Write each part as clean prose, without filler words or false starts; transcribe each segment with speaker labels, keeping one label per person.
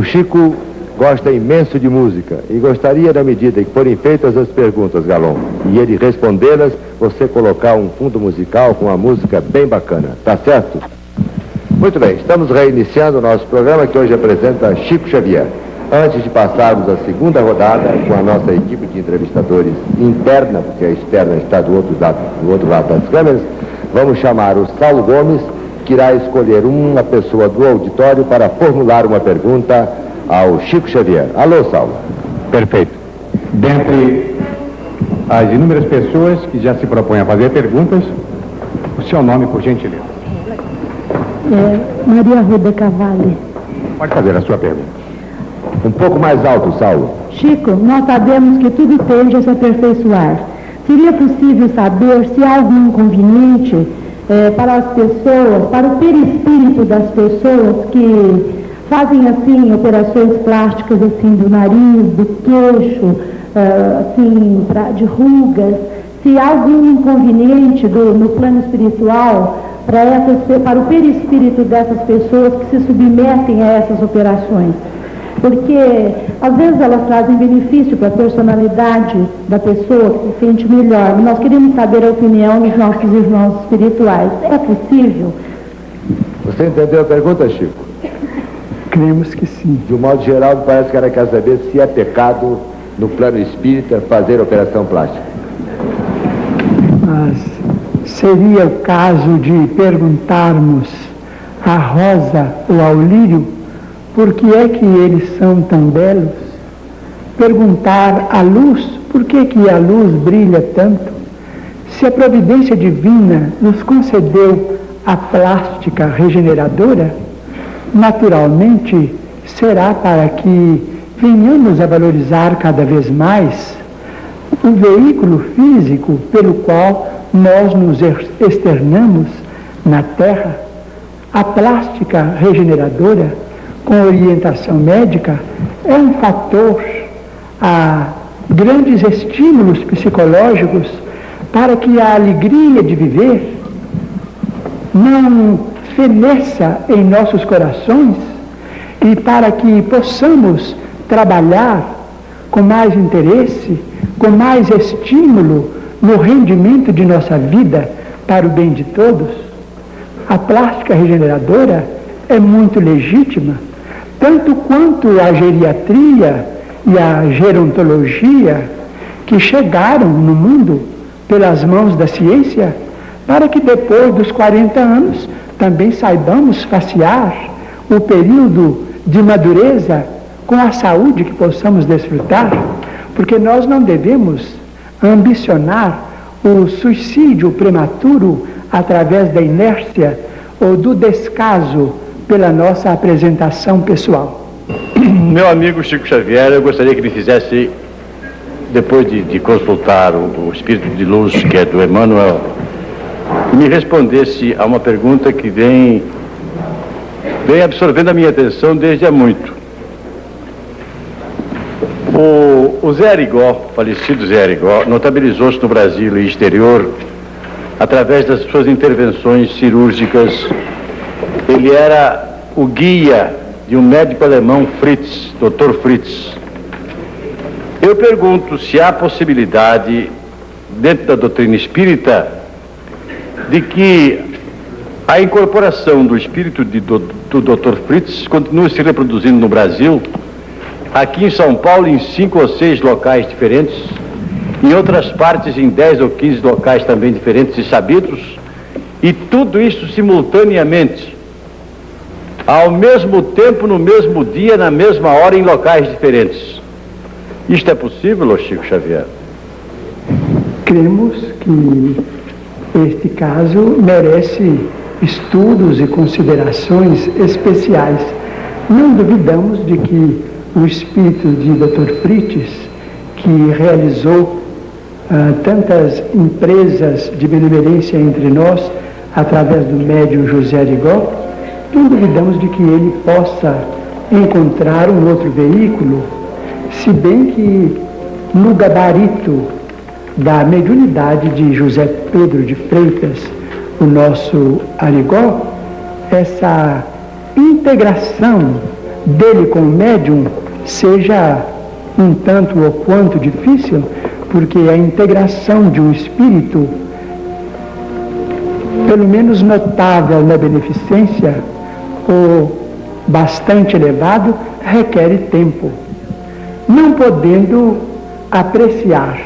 Speaker 1: Chico gosta imenso de música e gostaria, na medida em que forem feitas as perguntas, Galon, e ele respondê-las, você colocar um fundo musical com uma música bem bacana, tá certo? Muito bem, estamos reiniciando o nosso programa, que hoje apresenta Chico Xavier. Antes de passarmos a segunda rodada com a nossa equipe de entrevistadores interna, porque a externa está do outro lado das câmeras, vamos chamar o Saulo Gomes, que irá escolher uma pessoa do auditório para formular uma pergunta ao Chico Xavier. Alô, Saulo.
Speaker 2: Perfeito. Dentre as inúmeras pessoas que já se propõem a fazer perguntas, o seu nome, por gentileza.
Speaker 3: Maria Ruda Cavalli.
Speaker 2: Pode fazer a sua pergunta.
Speaker 1: Um pouco mais alto, Saulo.
Speaker 3: Chico, nós sabemos que tudo tende a se aperfeiçoar. Seria possível saber se há algum inconveniente para as pessoas, para o perispírito das pessoas que fazem assim operações plásticas assim do nariz, do queixo, assim de rugas, se há algum inconveniente no plano espiritual para o perispírito dessas pessoas que se submetem a essas operações? Porque às vezes elas trazem benefício para a personalidade da pessoa, que se sente melhor. Nós queremos saber a opinião dos nossos irmãos espirituais. É possível?
Speaker 1: Você entendeu a pergunta, Chico?
Speaker 4: Cremos que sim.
Speaker 1: De um modo geral, parece que ela quer saber se é pecado no plano espírita fazer operação plástica.
Speaker 4: Mas seria o caso de perguntarmos à rosa ou ao lírio por que é que eles são tão belos? Perguntar à luz por que que a luz brilha tanto? Se a providência divina nos concedeu a plástica regeneradora, naturalmente será para que venhamos a valorizar cada vez mais o veículo físico pelo qual nós nos externamos na Terra. A plástica regeneradora, com orientação médica, é um fator a grandes estímulos psicológicos para que a alegria de viver não feneça em nossos corações e para que possamos trabalhar com mais interesse, com mais estímulo no rendimento de nossa vida para o bem de todos. A plástica regeneradora é muito legítima, tanto quanto a geriatria e a gerontologia que chegaram no mundo pelas mãos da ciência, para que depois dos 40 anos também saibamos facear o período de madureza com a saúde que possamos desfrutar, porque nós não devemos ambicionar o suicídio prematuro através da inércia ou do descaso pela nossa apresentação pessoal.
Speaker 5: Meu amigo Chico Xavier, eu gostaria que me fizesse, depois de consultar o espírito de luz, que é do Emmanuel, me respondesse a uma pergunta que vem absorvendo a minha atenção desde há muito. O Zé Arigó, falecido Zé Arigó, notabilizou-se no Brasil e exterior através das suas intervenções cirúrgicas. Ele era o guia de um médico alemão, Fritz, Dr. Fritz. Eu pergunto se há possibilidade, dentro da doutrina espírita, de que a incorporação do espírito do Dr. Fritz continue se reproduzindo no Brasil, aqui em São Paulo em 5 ou 6 locais diferentes, em outras partes em 10 ou 15 locais também diferentes e sabidos, e tudo isso simultaneamente, ao mesmo tempo, no mesmo dia, na mesma hora, em locais diferentes. Isto é possível, Chico Xavier?
Speaker 4: Cremos que este caso merece estudos e considerações especiais. Não duvidamos de que o espírito de Dr. Fritz, que realizou tantas empresas de benemerência entre nós, através do médium José Arigó, não duvidamos de que ele possa encontrar um outro veículo, se bem que no gabarito da mediunidade de José Pedro de Freitas, o nosso Arigó, essa integração dele com o médium seja um tanto ou quanto difícil, porque a integração de um espírito, pelo menos notável na beneficência, ou bastante elevado, requer tempo. Não podendo apreciar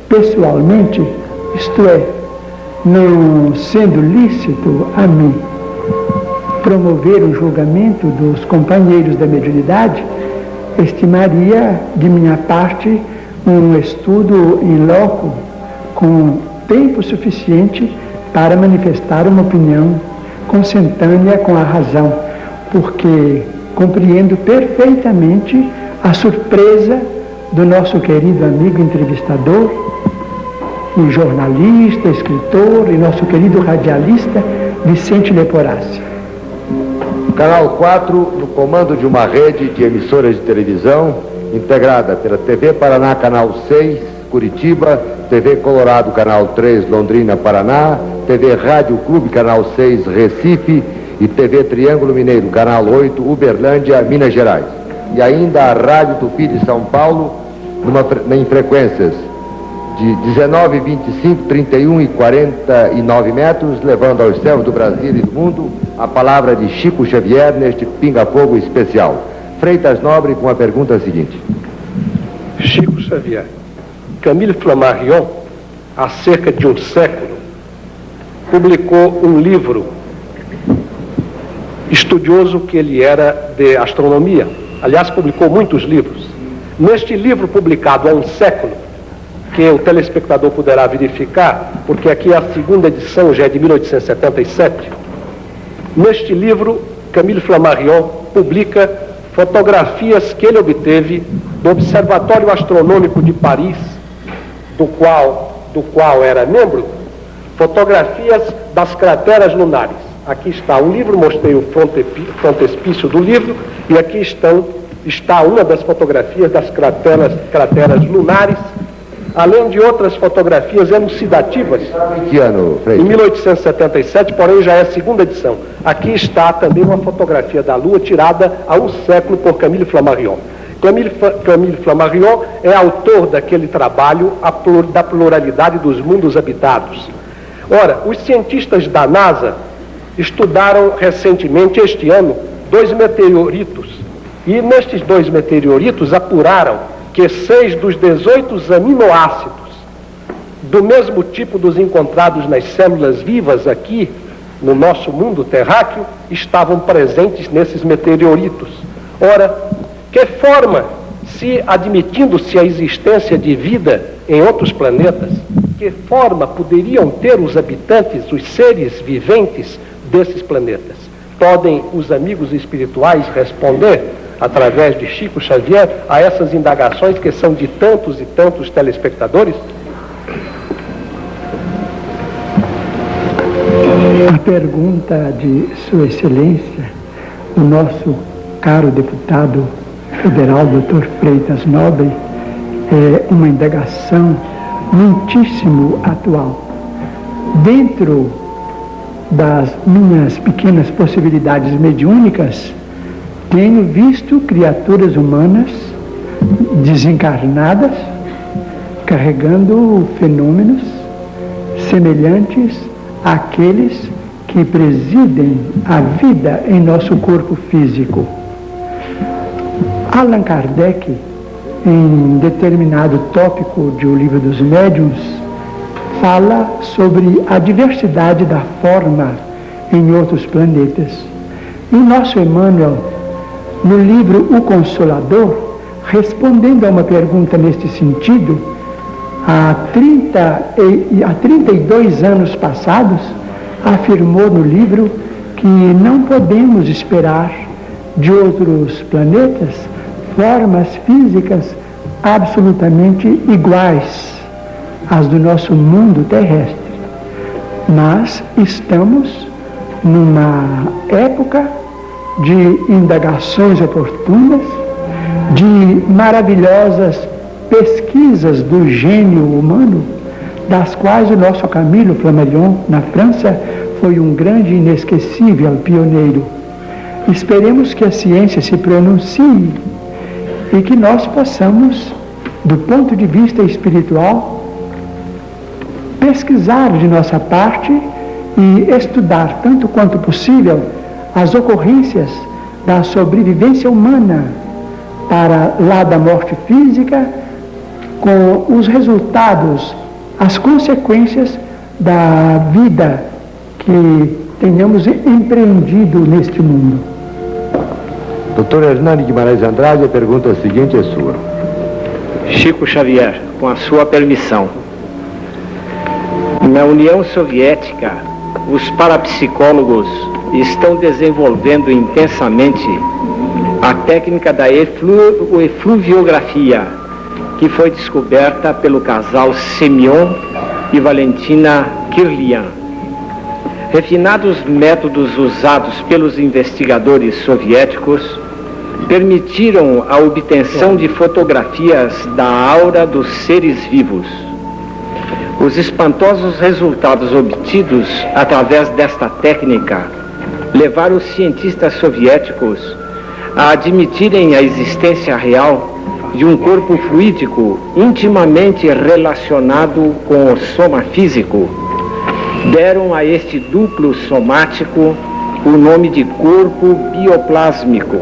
Speaker 4: pessoalmente, isto é, não sendo lícito a mim promover um julgamento dos companheiros da mediunidade, estimaria de minha parte um estudo in loco com tempo suficiente para manifestar uma opinião consentânea com a razão, porque compreendo perfeitamente a surpresa do nosso querido amigo entrevistador, e jornalista, escritor, e nosso querido radialista Vicente Leporassi.
Speaker 1: Canal 4, no comando de uma rede de emissoras de televisão, integrada pela TV Paraná, Canal 6, Curitiba, TV Colorado, Canal 3, Londrina, Paraná, TV Rádio Clube, Canal 6, Recife, e TV Triângulo Mineiro, Canal 8, Uberlândia, Minas Gerais. E ainda a Rádio Tupi de São Paulo, em frequências de 19, 25, 31 e 49 metros, levando aos céus do Brasil e do mundo a palavra de Chico Xavier neste pinga-fogo especial. Freitas Nobre com a pergunta seguinte.
Speaker 6: Chico Xavier. Camille Flammarion, há cerca de um século, publicou um livro estudioso que ele era de astronomia. Aliás, publicou muitos livros. Neste livro publicado há um século, que o telespectador poderá verificar, porque aqui a segunda edição já é de 1877, neste livro, Camille Flammarion publica fotografias que ele obteve do Observatório Astronômico de Paris, do qual era membro, fotografias das crateras lunares. Aqui está o livro, mostrei o frontespício do livro, e aqui está uma das fotografias das crateras lunares, além de outras fotografias elucidativas.
Speaker 1: Que ano, Freitas?
Speaker 6: Em 1877, porém já é a segunda edição. Aqui está também uma fotografia da Lua tirada há um século por Camille Flammarion. Camille Flammarion é autor daquele trabalho da pluralidade dos mundos habitados. Ora, os cientistas da NASA estudaram recentemente, este ano, 2 meteoritos. E nestes 2 meteoritos apuraram que 6 dos 18 aminoácidos do mesmo tipo dos encontrados nas células vivas aqui no nosso mundo terráqueo estavam presentes nesses meteoritos. Ora, que forma, admitindo-se a existência de vida em outros planetas, que forma poderiam ter os habitantes, os seres viventes desses planetas? Podem os amigos espirituais responder, através de Chico Xavier, a essas indagações que são de tantos e tantos telespectadores?
Speaker 4: A pergunta de Sua Excelência, o nosso caro deputado federal, Dr. Freitas Nobre, é uma indagação muitíssimo atual. Dentro das minhas pequenas possibilidades mediúnicas, tenho visto criaturas humanas desencarnadas carregando fenômenos semelhantes àqueles que presidem a vida em nosso corpo físico. Allan Kardec, em determinado tópico de O Livro dos Médiuns, fala sobre a diversidade da forma em outros planetas. E nosso Emmanuel, no livro O Consolador, respondendo a uma pergunta neste sentido, há 32 anos passados, afirmou no livro que não podemos esperar de outros planetas formas físicas absolutamente iguais às do nosso mundo terrestre. Mas estamos numa época de indagações oportunas, de maravilhosas pesquisas do gênio humano, das quais o nosso Camille Flammarion, na França, foi um grande e inesquecível pioneiro. esperemos que a ciência se pronuncie e que nós possamos, do ponto de vista espiritual, pesquisar de nossa parte e estudar tanto quanto possível as ocorrências da sobrevivência humana para lá da morte física, com os resultados, as consequências da vida que tenhamos empreendido neste mundo.
Speaker 1: Doutor Hernani Guimarães Andrade, a pergunta seguinte é sua.
Speaker 7: Chico Xavier, com a sua permissão. Na União Soviética, os parapsicólogos estão desenvolvendo intensamente a técnica da efluviografia, que foi descoberta pelo casal Semyon e Valentina Kirlian. Refinados métodos usados pelos investigadores soviéticos permitiram a obtenção de fotografias da aura dos seres vivos. Os espantosos resultados obtidos através desta técnica levaram os cientistas soviéticos a admitirem a existência real de um corpo fluídico intimamente relacionado com o soma físico. Deram a este duplo somático o nome de corpo bioplásmico.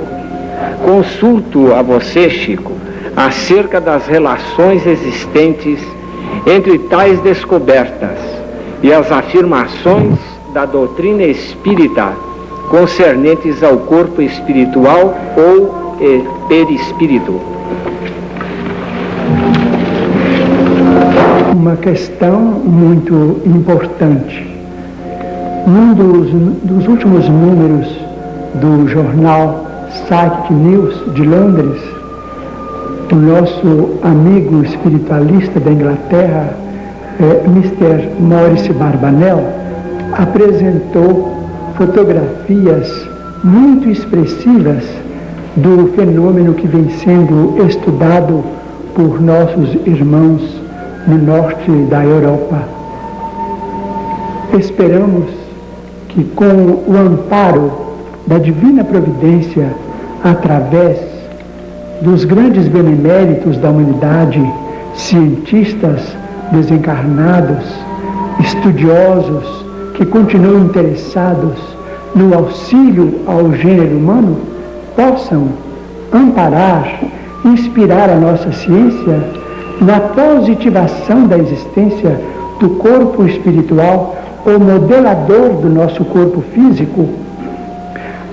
Speaker 7: Consulto a você, Chico, acerca das relações existentes entre tais descobertas e as afirmações da doutrina espírita concernentes ao corpo espiritual ou perispírito.
Speaker 4: Uma questão muito importante. Num dos últimos números do jornal Psychic News de Londres, o nosso amigo espiritualista da Inglaterra, Mr. Maurice Barbanel, apresentou fotografias muito expressivas do fenômeno que vem sendo estudado por nossos irmãos no norte da Europa. Esperamos que, com o amparo da divina providência, através dos grandes beneméritos da humanidade, cientistas desencarnados, estudiosos que continuam interessados no auxílio ao gênero humano, possam amparar, inspirar a nossa ciência na positivação da existência do corpo espiritual, o modelador do nosso corpo físico,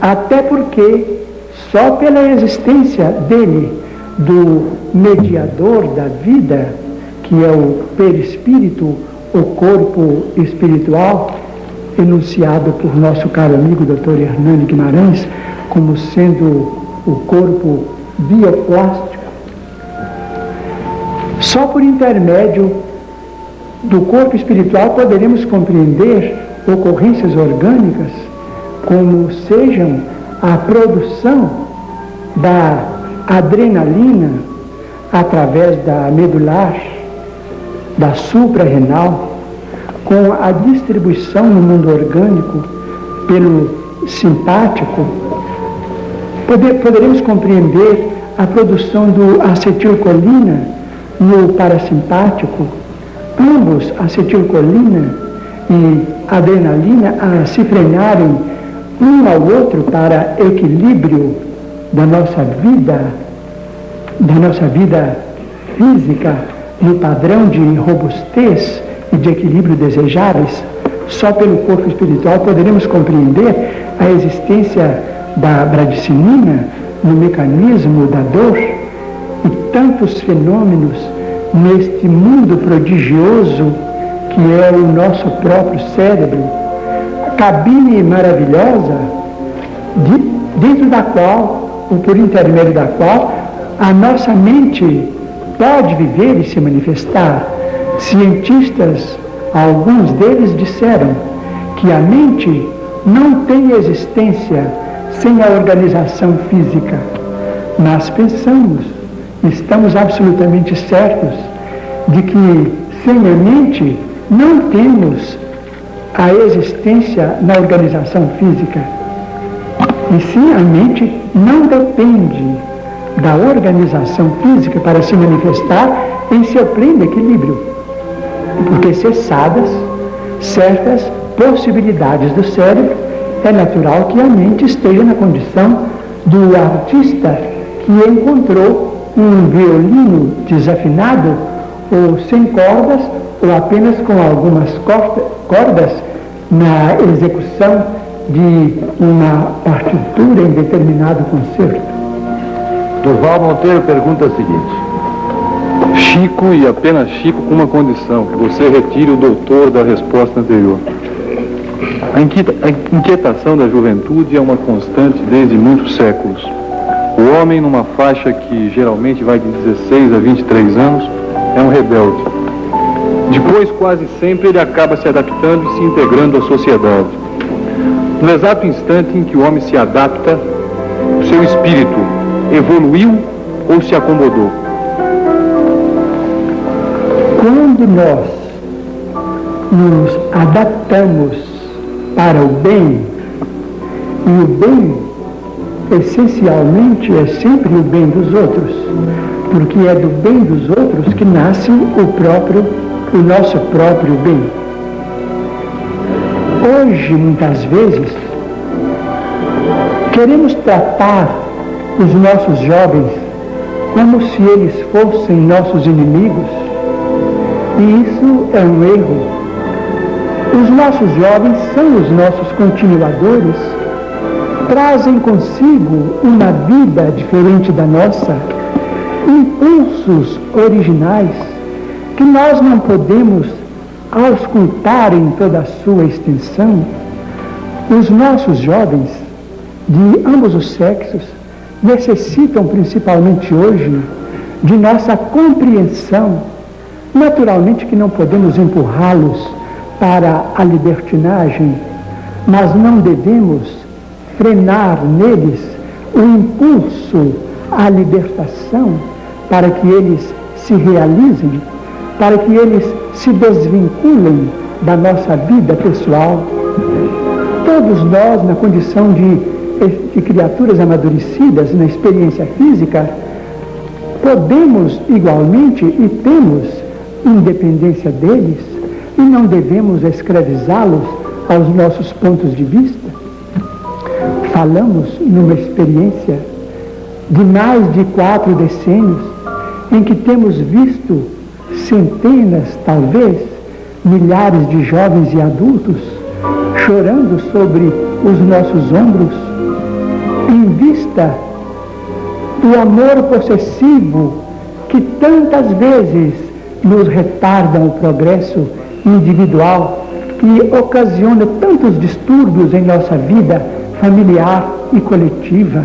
Speaker 4: até porque só pela existência dele, do mediador da vida, que é o perispírito, o corpo espiritual, enunciado por nosso caro amigo Dr. Hernani Guimarães como sendo o corpo bioplástico, só por intermédio do corpo espiritual poderemos compreender ocorrências orgânicas como sejam a produção da adrenalina através da medular, da suprarrenal, com a distribuição no mundo orgânico pelo simpático. Poderemos compreender a produção do acetilcolina no parasimpático, ambos, acetilcolina e adrenalina, a se frenarem um ao outro para equilíbrio da nossa vida física no padrão de robustez e de equilíbrio desejáveis. Só pelo corpo espiritual poderemos compreender a existência da bradicinina no mecanismo da dor e tantos fenômenos neste mundo prodigioso que é o nosso próprio cérebro, a cabine maravilhosa dentro da qual, ou por intermédio da qual, a nossa mente pode viver e se manifestar. Cientistas, alguns deles disseram que a mente não tem existência sem a organização física. Mas pensamos, estamos absolutamente certos de que sem a mente não temos a existência na organização física. E sim, a mente não depende da organização física para se manifestar em seu pleno equilíbrio, porque cessadas certas possibilidades do cérebro, é natural que a mente esteja na condição do artista que encontrou um violino desafinado ou sem cordas ou apenas com algumas cordas na execução de uma partitura em determinado concerto.
Speaker 1: Durval Monteiro pergunta o seguinte:
Speaker 8: Chico e apenas Chico, com uma condição, que você retire o doutor da resposta anterior. A inquietação da juventude é uma constante desde muitos séculos. O homem, numa faixa que geralmente vai de 16 a 23 anos, é um rebelde. Depois, quase sempre, ele acaba se adaptando e se integrando à sociedade. No exato instante em que o homem se adapta, o seu espírito evoluiu ou se acomodou?
Speaker 4: Quando nós nos adaptamos para o bem, e o bem essencialmente é sempre o bem dos outros, porque é do bem dos outros que nasce o nosso próprio bem. Hoje, muitas vezes, queremos tratar os nossos jovens como se eles fossem nossos inimigos, e isso é um erro. Os nossos jovens são os nossos continuadores, trazem consigo uma vida diferente da nossa, impulsos originais que nós não podemos auscultar em toda a sua extensão. Os nossos jovens, de ambos os sexos, necessitam, principalmente hoje, de nossa compreensão. Naturalmente que não podemos empurrá-los para a libertinagem, mas não devemos frenar neles o impulso à libertação para que eles se realizem, para que eles se desvinculem da nossa vida pessoal. Todos nós, na condição de criaturas amadurecidas na experiência física, podemos igualmente e temos independência deles e não devemos escravizá-los aos nossos pontos de vista. Falamos numa experiência de mais de 4 decênios em que temos visto centenas, talvez, milhares de jovens e adultos chorando sobre os nossos ombros em vista do amor possessivo que tantas vezes nos retardam o progresso individual e ocasiona tantos distúrbios em nossa vida familiar e coletiva.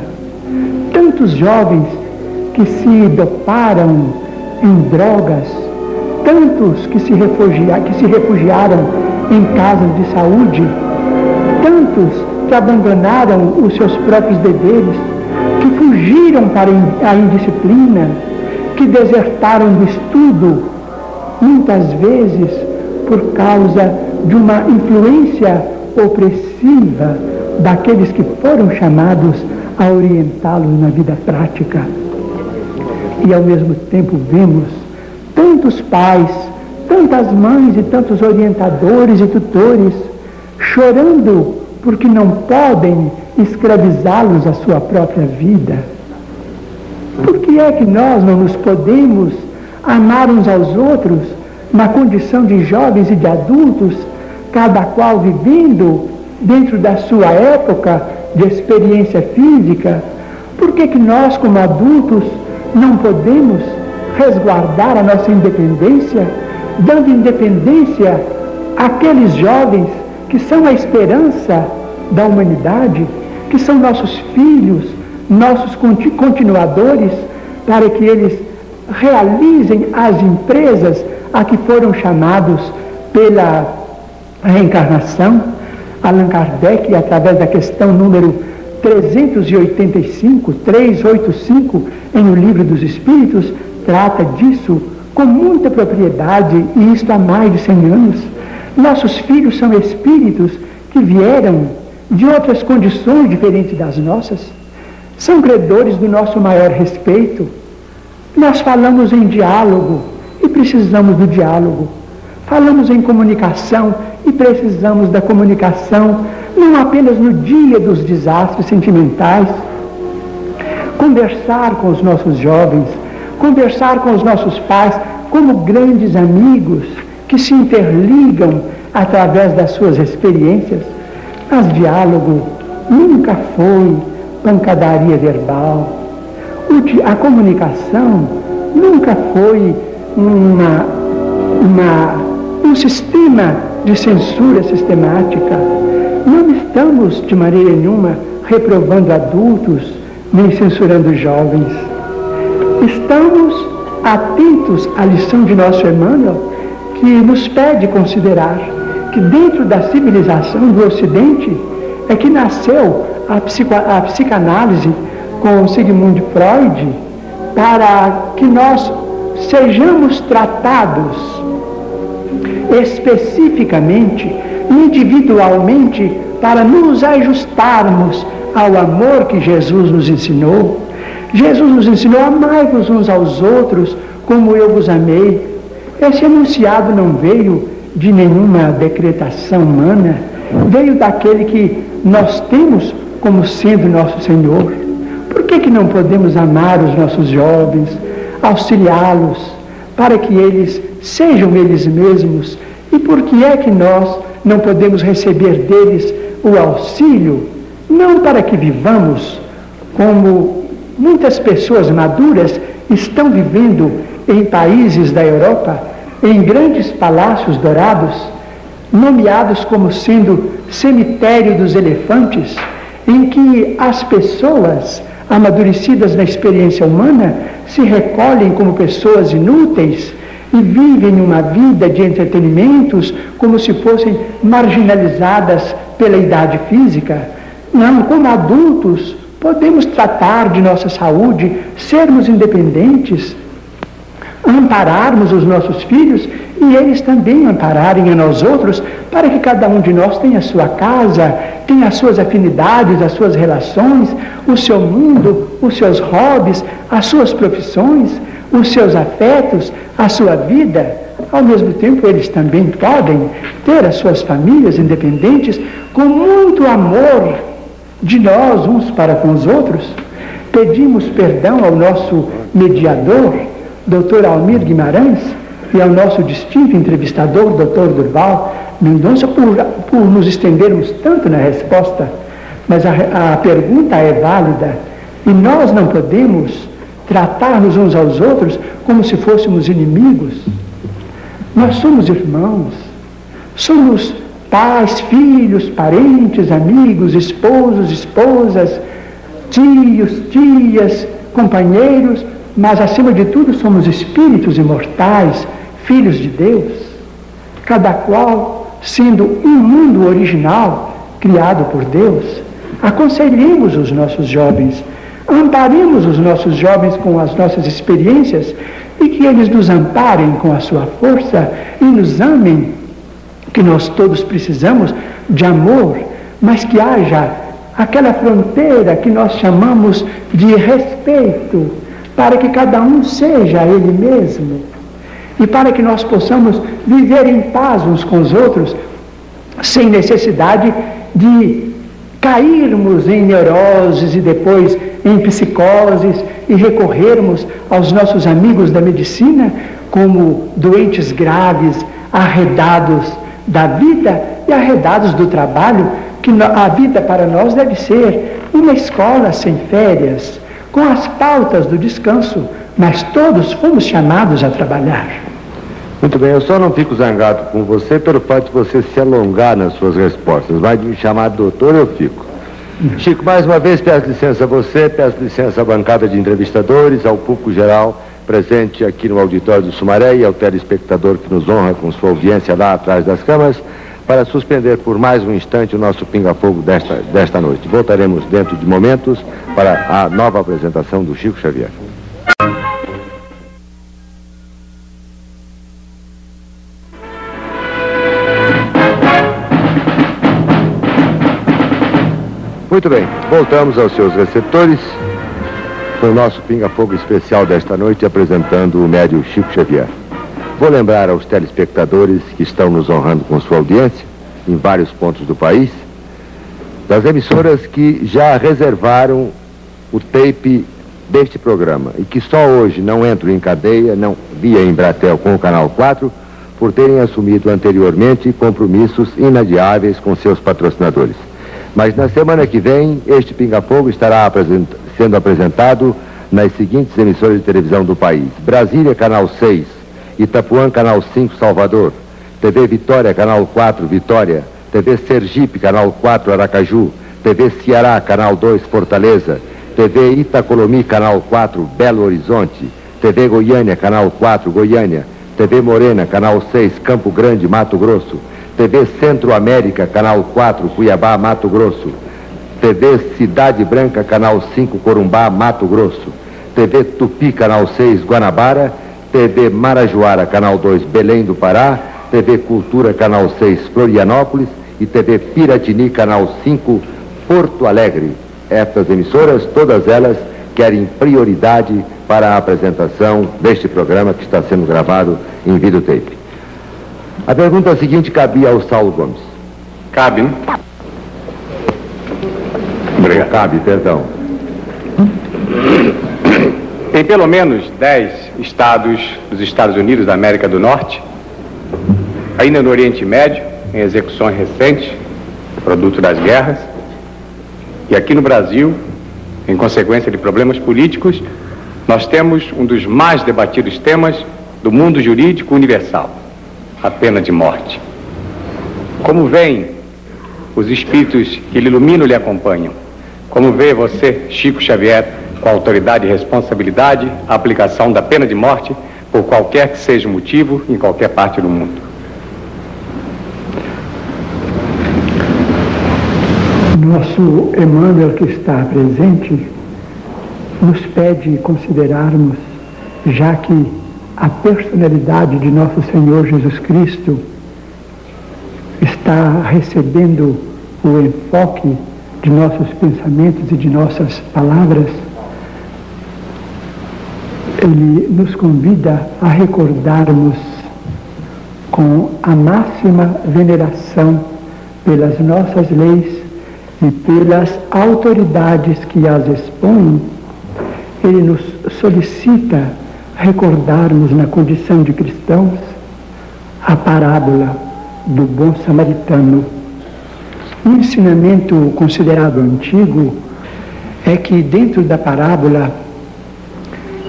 Speaker 4: Tantos jovens que se doparam em drogas, tantos que se refugiaram em casas de saúde, tantos que abandonaram os seus próprios deveres, que fugiram para a indisciplina, que desertaram do estudo, muitas vezes por causa de uma influência opressiva daqueles que foram chamados a orientá-los na vida prática. E ao mesmo tempo vemos tantos pais, tantas mães e tantos orientadores e tutores chorando porque não podem escravizá-los à sua própria vida. Por que é que nós não nos podemos amar uns aos outros na condição de jovens e de adultos, cada qual vivendo dentro da sua época de experiência física? Por que que nós, como adultos, não podemos resguardar a nossa independência, dando independência àqueles jovens que são a esperança da humanidade, que são nossos filhos, nossos continuadores, para que eles realizem as empresas a que foram chamados pela reencarnação? Allan Kardec, através da questão número 385, em O Livro dos Espíritos, trata disso com muita propriedade, e isto há mais de 100 anos. Nossos filhos são espíritos que vieram de outras condições diferentes das nossas, são credores do nosso maior respeito. Nós falamos em diálogo e precisamos do diálogo. Falamos em comunicação e precisamos da comunicação, não apenas no dia dos desastres sentimentais. Conversar com os nossos jovens, conversar com os nossos pais como grandes amigos que se interligam através das suas experiências. Mas diálogo nunca foi pancadaria verbal. A comunicação nunca foi um sistema de censura sistemática. Não estamos de maneira nenhuma reprovando adultos, nem censurando jovens. Estamos atentos à lição de nosso Emmanuel, que nos pede considerar que dentro da civilização do Ocidente é que nasceu a psicanálise com Sigmund Freud, para que nós sejamos tratados especificamente, individualmente, para nos ajustarmos ao amor que Jesus nos ensinou. Jesus nos ensinou: amai-vos uns aos outros como eu vos amei. Esse enunciado não veio de nenhuma decretação humana, veio daquele que nós temos como sendo nosso Senhor. Por que não podemos amar os nossos jovens, auxiliá-los, para que eles sejam eles mesmos? E por que é que nós não podemos receber deles o auxílio, não para que vivamos como muitas pessoas maduras estão vivendo em países da Europa, em grandes palácios dourados, nomeados como sendo cemitério dos elefantes, em que as pessoas amadurecidas na experiência humana se recolhem como pessoas inúteis e vivem uma vida de entretenimentos como se fossem marginalizadas pela idade física. Não, como adultos, podemos tratar de nossa saúde, sermos independentes, ampararmos os nossos filhos e eles também ampararem a nós outros, para que cada um de nós tenha a sua casa, tenha as suas afinidades, as suas relações, o seu mundo, os seus hobbies, as suas profissões, os seus afetos, a sua vida. Ao mesmo tempo, eles também podem ter as suas famílias independentes, com muito amor de nós uns para com os outros. Pedimos perdão ao nosso mediador, Dr. Almir Guimarães, e ao nosso distinto entrevistador, Dr. Durval Mendonça, por nos estendermos tanto na resposta, mas a pergunta é válida e nós não podemos tratar-nos uns aos outros como se fôssemos inimigos. Nós somos irmãos, somos pais, filhos, parentes, amigos, esposos, esposas, tios, tias, companheiros, mas acima de tudo somos espíritos imortais, filhos de Deus, cada qual sendo um mundo original criado por Deus. Aconselhemos os nossos jovens, amparemos os nossos jovens com as nossas experiências e que eles nos amparem com a sua força e nos amem, que nós todos precisamos de amor, mas que haja aquela fronteira que nós chamamos de respeito, para que cada um seja ele mesmo e para que nós possamos viver em paz uns com os outros, sem necessidade de cairmos em neuroses e depois em psicoses e recorrermos aos nossos amigos da medicina como doentes graves, arredados da vida e arredados do trabalho, que a vida para nós deve ser uma escola sem férias, com as pautas do descanso, mas todos fomos chamados a trabalhar.
Speaker 1: Muito bem, eu só não fico zangado com você pelo fato de você se alongar nas suas respostas, mas de me chamar de doutor eu fico. Chico, mais uma vez peço licença a você, peço licença à bancada de entrevistadores, ao público geral presente aqui no auditório do Sumaré e ao telespectador que nos honra com sua audiência lá atrás das câmeras, para suspender por mais um instante o nosso pinga-fogo desta noite. Voltaremos dentro de momentos para a nova apresentação do Chico Xavier. Muito bem, voltamos aos seus receptores com o nosso Pinga-Fogo especial desta noite, apresentando o médio Chico Xavier. Vou lembrar aos telespectadores que estão nos honrando com sua audiência em vários pontos do país, das emissoras que já reservaram o tape deste programa e que só hoje não entram em cadeia, não via Embratel com o Canal 4, por terem assumido anteriormente compromissos inadiáveis com seus patrocinadores. Mas na semana que vem, este Pinga-Fogo estará sendo apresentado nas seguintes emissoras de televisão do país: Brasília, Canal 6, Itapuã, Canal 5, Salvador, TV Vitória, Canal 4, Vitória, TV Sergipe, Canal 4, Aracaju, TV Ceará, Canal 2, Fortaleza, TV Itacolomi, Canal 4, Belo Horizonte, TV Goiânia, Canal 4, Goiânia, TV Morena, Canal 6, Campo Grande, Mato Grosso, TV Centro-América, Canal 4, Cuiabá, Mato Grosso, TV Cidade Branca, Canal 5, Corumbá, Mato Grosso, TV Tupi, Canal 6, Guanabara, TV Marajoara, Canal 2, Belém do Pará, TV Cultura, Canal 6, Florianópolis e TV Piratini, Canal 5, Porto Alegre. Estas emissoras, todas elas, querem prioridade para a apresentação deste programa que está sendo gravado em videotape. A pergunta seguinte cabia ao Saulo Gomes.
Speaker 2: Cabe, né? Obrigado.
Speaker 1: Cabe, perdão.
Speaker 2: Tem pelo menos 10 estados dos Estados Unidos da América do Norte, ainda no Oriente Médio, em execuções recentes, produto das guerras, e aqui no Brasil, em consequência de problemas políticos, nós temos um dos mais debatidos temas do mundo jurídico universal: a pena de morte. Como veem os espíritos que lhe iluminam e lhe acompanham? Como vê você, Chico Xavier, com autoridade e responsabilidade, a aplicação da pena de morte por qualquer que seja o motivo em qualquer parte do mundo?
Speaker 4: Nosso Emmanuel, que está presente, nos pede considerarmos, já que a personalidade de nosso Senhor Jesus Cristo está recebendo o enfoque de nossos pensamentos e de nossas palavras, ele nos convida a recordarmos com a máxima veneração pelas nossas leis e pelas autoridades que as expõem. Ele nos solicita recordarmos, na condição de cristãos, a parábola do bom samaritano. Um ensinamento considerado antigo é que dentro da parábola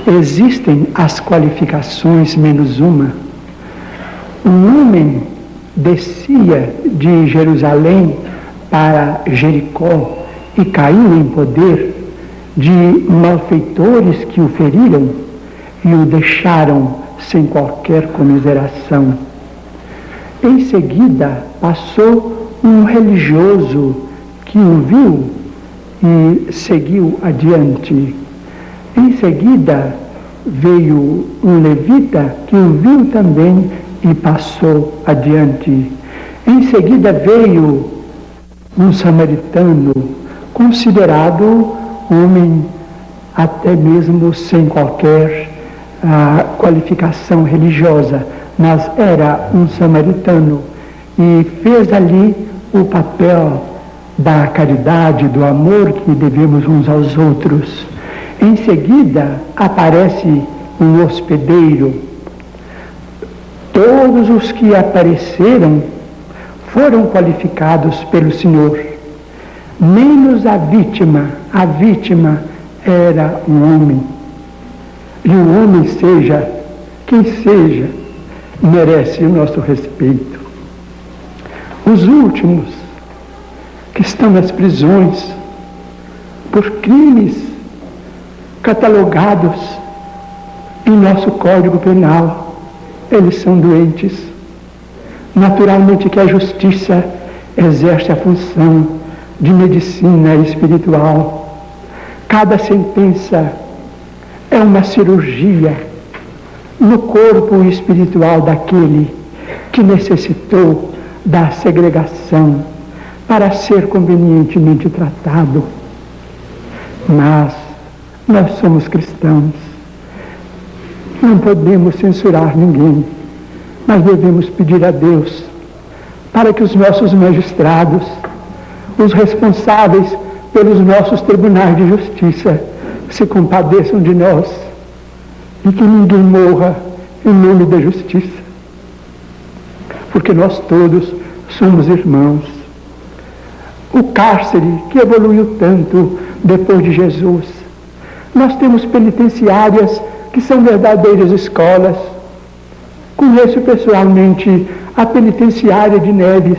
Speaker 4: existem as qualificações menos uma. Um homem descia de Jerusalém para Jericó e caiu em poder de malfeitores que o feriram e o deixaram sem qualquer comiseração. Em seguida passou um religioso que o viu e seguiu adiante. Em seguida veio um levita que o viu também e passou adiante. Em seguida veio um samaritano, considerado homem até mesmo sem qualquer qualificação religiosa, mas era um samaritano e fez ali o papel da caridade, do amor que devemos uns aos outros. Em seguida aparece um hospedeiro. Todos os que apareceram foram qualificados pelo Senhor, menos a vítima. A vítima era um homem. E o homem, seja quem seja, merece o nosso respeito. Os últimos que estão nas prisões por crimes catalogados em nosso Código Penal, eles são doentes. Naturalmente que a justiça exerce a função de medicina espiritual. Cada sentença é uma cirurgia no corpo espiritual daquele que necessitou da segregação, para ser convenientemente tratado. Mas nós somos cristãos. Não podemos censurar ninguém, mas devemos pedir a Deus para que os nossos magistrados, os responsáveis pelos nossos tribunais de justiça, se compadeçam de nós e que ninguém morra em nome da justiça, porque nós todos somos irmãos. O cárcere que evoluiu tanto depois de Jesus, nós temos penitenciárias que são verdadeiras escolas. Conheço pessoalmente a penitenciária de Neves,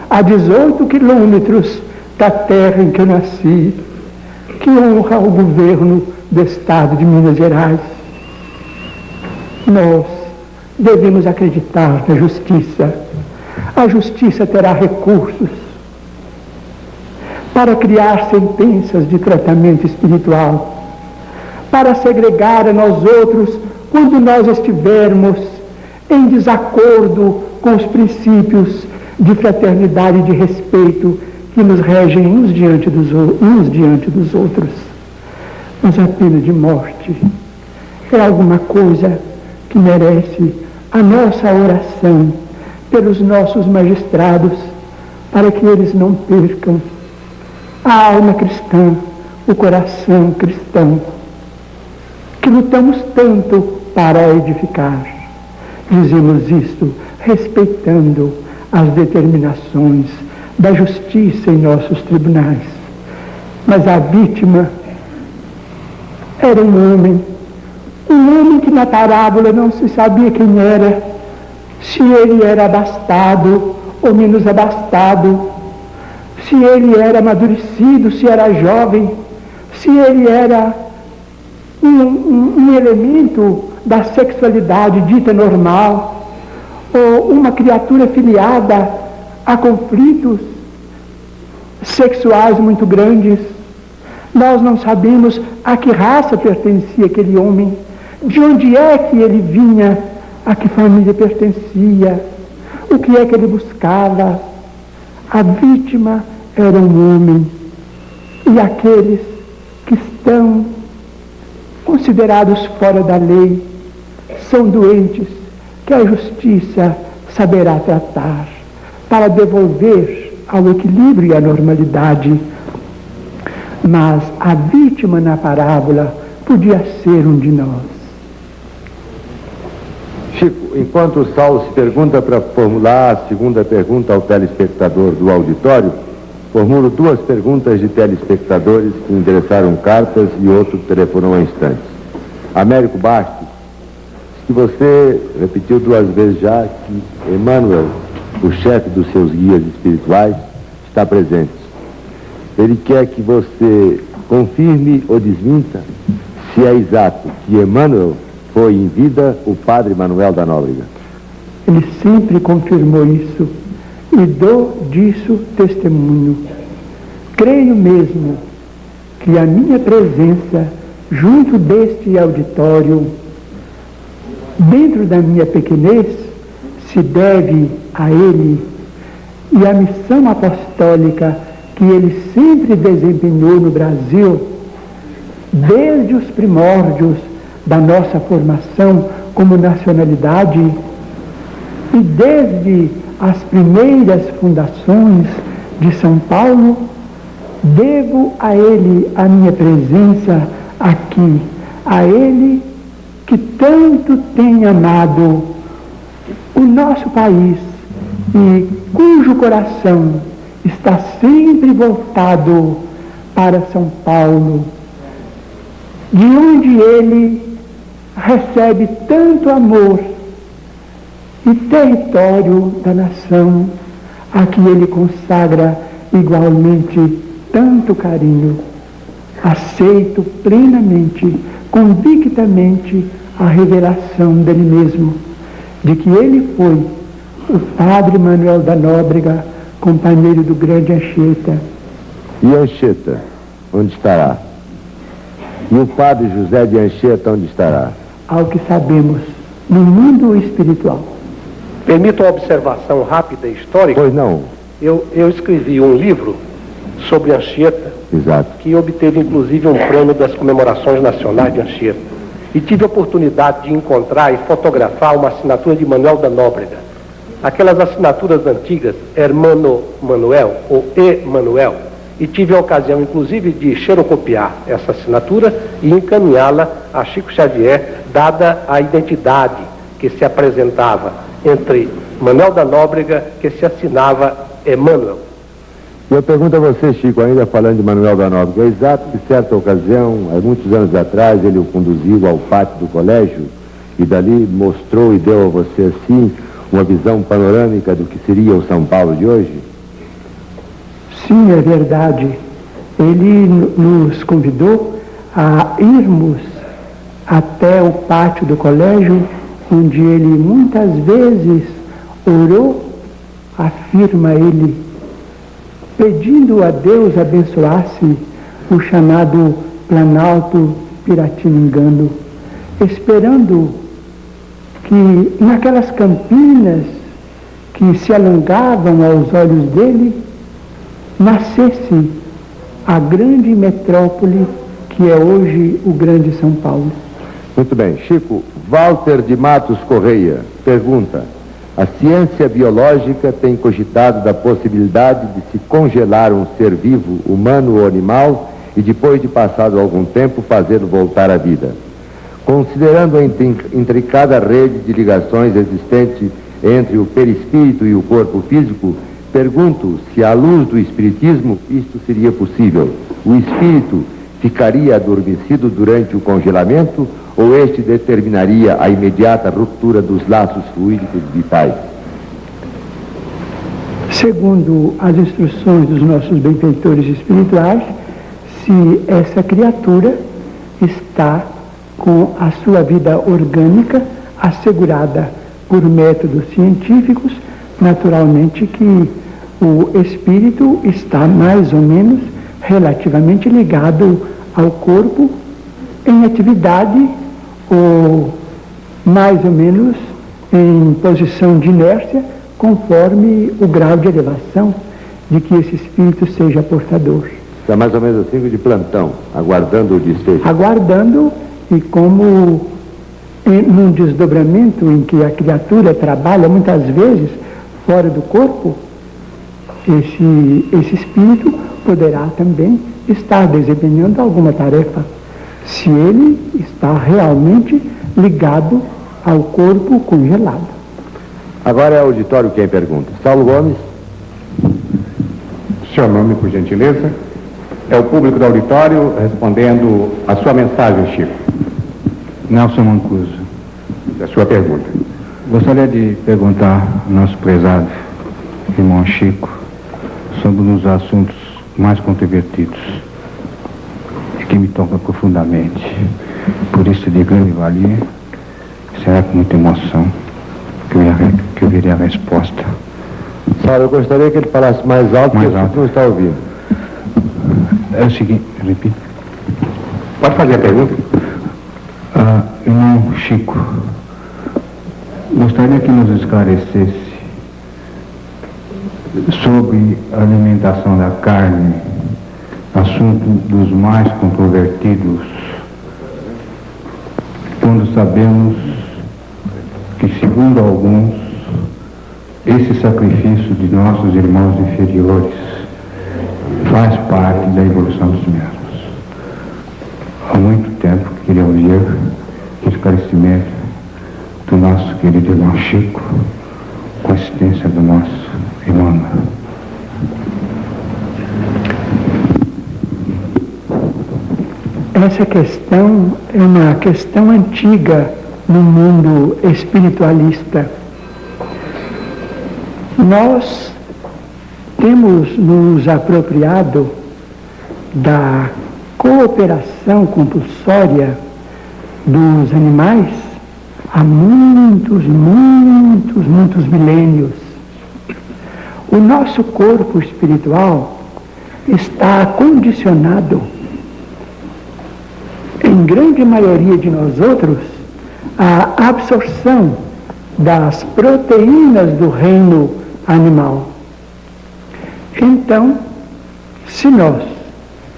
Speaker 4: a 18 quilômetros da terra em que eu nasci, que honra o governo do estado de Minas Gerais. Nós devemos acreditar na justiça. A justiça terá recursos para criar sentenças de tratamento espiritual, para segregar a nós outros quando nós estivermos em desacordo com os princípios de fraternidade e de respeito que nos regem uns diante dos outros. Mas a pena de morte é alguma coisa que merece a nossa oração pelos nossos magistrados, para que eles não percam a alma cristã, o coração cristão, que lutamos tanto para edificar. Dizemos isto respeitando as determinações da justiça em nossos tribunais. Mas a vítima era um homem que na parábola não se sabia quem era, se ele era abastado ou menos abastado, se ele era amadurecido, se era jovem, se ele era um elemento da sexualidade dita normal, ou uma criatura filiada a conflitos sexuais muito grandes. Nós não sabemos a que raça pertencia aquele homem, de onde é que ele vinha, a que família pertencia, o que é que ele buscava. A vítima era um homem, e aqueles que estão considerados fora da lei são doentes que a justiça saberá tratar para devolver ao equilíbrio e à normalidade. Mas a vítima na parábola podia ser um de nós.
Speaker 1: Chico, enquanto o Saulo se pergunta para formular a segunda pergunta ao telespectador do auditório, formulo duas perguntas de telespectadores que endereçaram cartas e outro telefonou há instantes. Américo Bastos, que você repetiu duas vezes já que Emmanuel, o chefe dos seus guias espirituais, está presente. Ele quer que você confirme ou desminta se é exato que Emmanuel foi em vida o padre Manuel da Nóbrega.
Speaker 4: Ele sempre confirmou isso e dou disso testemunho. Creio mesmo que a minha presença junto deste auditório, dentro da minha pequenez, se deve a ele e à missão apostólica que ele sempre desempenhou no Brasil, desde os primórdios da nossa formação como nacionalidade e desde as primeiras fundações de São Paulo. Devo a ele a minha presença aqui, a ele que tanto tem amado o nosso país e cujo coração está sempre voltado para São Paulo, de onde ele recebe tanto amor e território da nação, a que ele consagra igualmente tanto carinho. Aceito plenamente, convictamente, a revelação dele mesmo, de que ele foi o padre Manuel da Nóbrega, companheiro do grande Anchieta.
Speaker 1: E Anchieta, onde estará? E o padre José de Anchieta, onde estará?
Speaker 4: Ao que sabemos, no mundo espiritual.
Speaker 6: Permita uma observação rápida e histórica.
Speaker 1: Pois não.
Speaker 6: Eu escrevi um livro sobre Anchieta,
Speaker 1: Exato.
Speaker 6: que obteve inclusive um prêmio das comemorações nacionais de Anchieta. E tive a oportunidade de encontrar e fotografar uma assinatura de Manuel da Nóbrega. Aquelas assinaturas antigas, Hermano Manuel ou Emanuel. E tive a ocasião, inclusive, de xerocopiar essa assinatura e encaminhá-la a Chico Xavier, dada a identidade que se apresentava entre Manuel da Nóbrega, que se assinava Emmanuel.
Speaker 1: Eu pergunto a você, Chico, ainda falando de Manuel da Nóbrega, é exato que certa ocasião, há muitos anos atrás, ele o conduziu ao pátio do colégio e dali mostrou e deu a você, assim, uma visão panorâmica do que seria o São Paulo de hoje?
Speaker 4: Sim, é verdade. Ele nos convidou a irmos até o pátio do colégio, onde ele muitas vezes orou, afirma ele, pedindo a Deus abençoasse o chamado Planalto Piratimingano, esperando que naquelas campinas que se alongavam aos olhos dele, nascesse a grande metrópole que é hoje o grande São Paulo.
Speaker 1: Muito bem. Chico, Walter de Matos Correia pergunta: a ciência biológica tem cogitado da possibilidade de se congelar um ser vivo, humano ou animal, e depois de passado algum tempo fazê-lo voltar à vida. Considerando a intricada rede de ligações existente entre o perispírito e o corpo físico, pergunto se, à luz do espiritismo, isto seria possível. O espírito ficaria adormecido durante o congelamento ou este determinaria a imediata ruptura dos laços fluídicos vitais?
Speaker 4: Segundo as instruções dos nossos benfeitores espirituais, se essa criatura está com a sua vida orgânica assegurada por métodos científicos, naturalmente que o espírito está mais ou menos relativamente ligado ao corpo em atividade ou mais ou menos em posição de inércia, conforme o grau de elevação de que esse espírito seja portador.
Speaker 1: Está mais ou menos assim de plantão, aguardando o desfecho.
Speaker 4: Aguardando, e como num desdobramento em que a criatura trabalha muitas vezes fora do corpo, esse espírito poderá também estar desempenhando alguma tarefa, se ele está realmente ligado ao corpo congelado.
Speaker 1: Agora é o auditório quem pergunta. Saulo Gomes.
Speaker 2: Seu nome, por gentileza? É o público do auditório respondendo a sua mensagem, Chico.
Speaker 9: Nelson Mancuso.
Speaker 2: A sua pergunta.
Speaker 9: Gostaria de perguntar ao nosso prezado irmão Chico sobre um dos assuntos mais controvertidos e que me toca profundamente. Por isso, de grande valia, será com muita emoção que eu verei a resposta.
Speaker 1: Saulo, eu gostaria que ele falasse mais alto, porque você não está ouvindo.
Speaker 9: É o seguinte, repito.
Speaker 2: Pode fazer a pergunta?
Speaker 9: Irmão Chico, gostaria que nos esclarecesse sobre a alimentação da carne, assunto dos mais controvertidos, quando sabemos que, segundo alguns, esse sacrifício de nossos irmãos inferiores faz parte da evolução dos mesmos. Há muito tempo que queria ouvir o esclarecimento do nosso querido irmão Chico, com a assistência do nosso irmão.
Speaker 4: Essa questão é uma questão antiga no mundo espiritualista. Nós temos nos apropriado da cooperação compulsória dos animais há muitos milênios. O nosso corpo espiritual está condicionado, em grande maioria de nós outros, à absorção das proteínas do reino animal. Então, se nós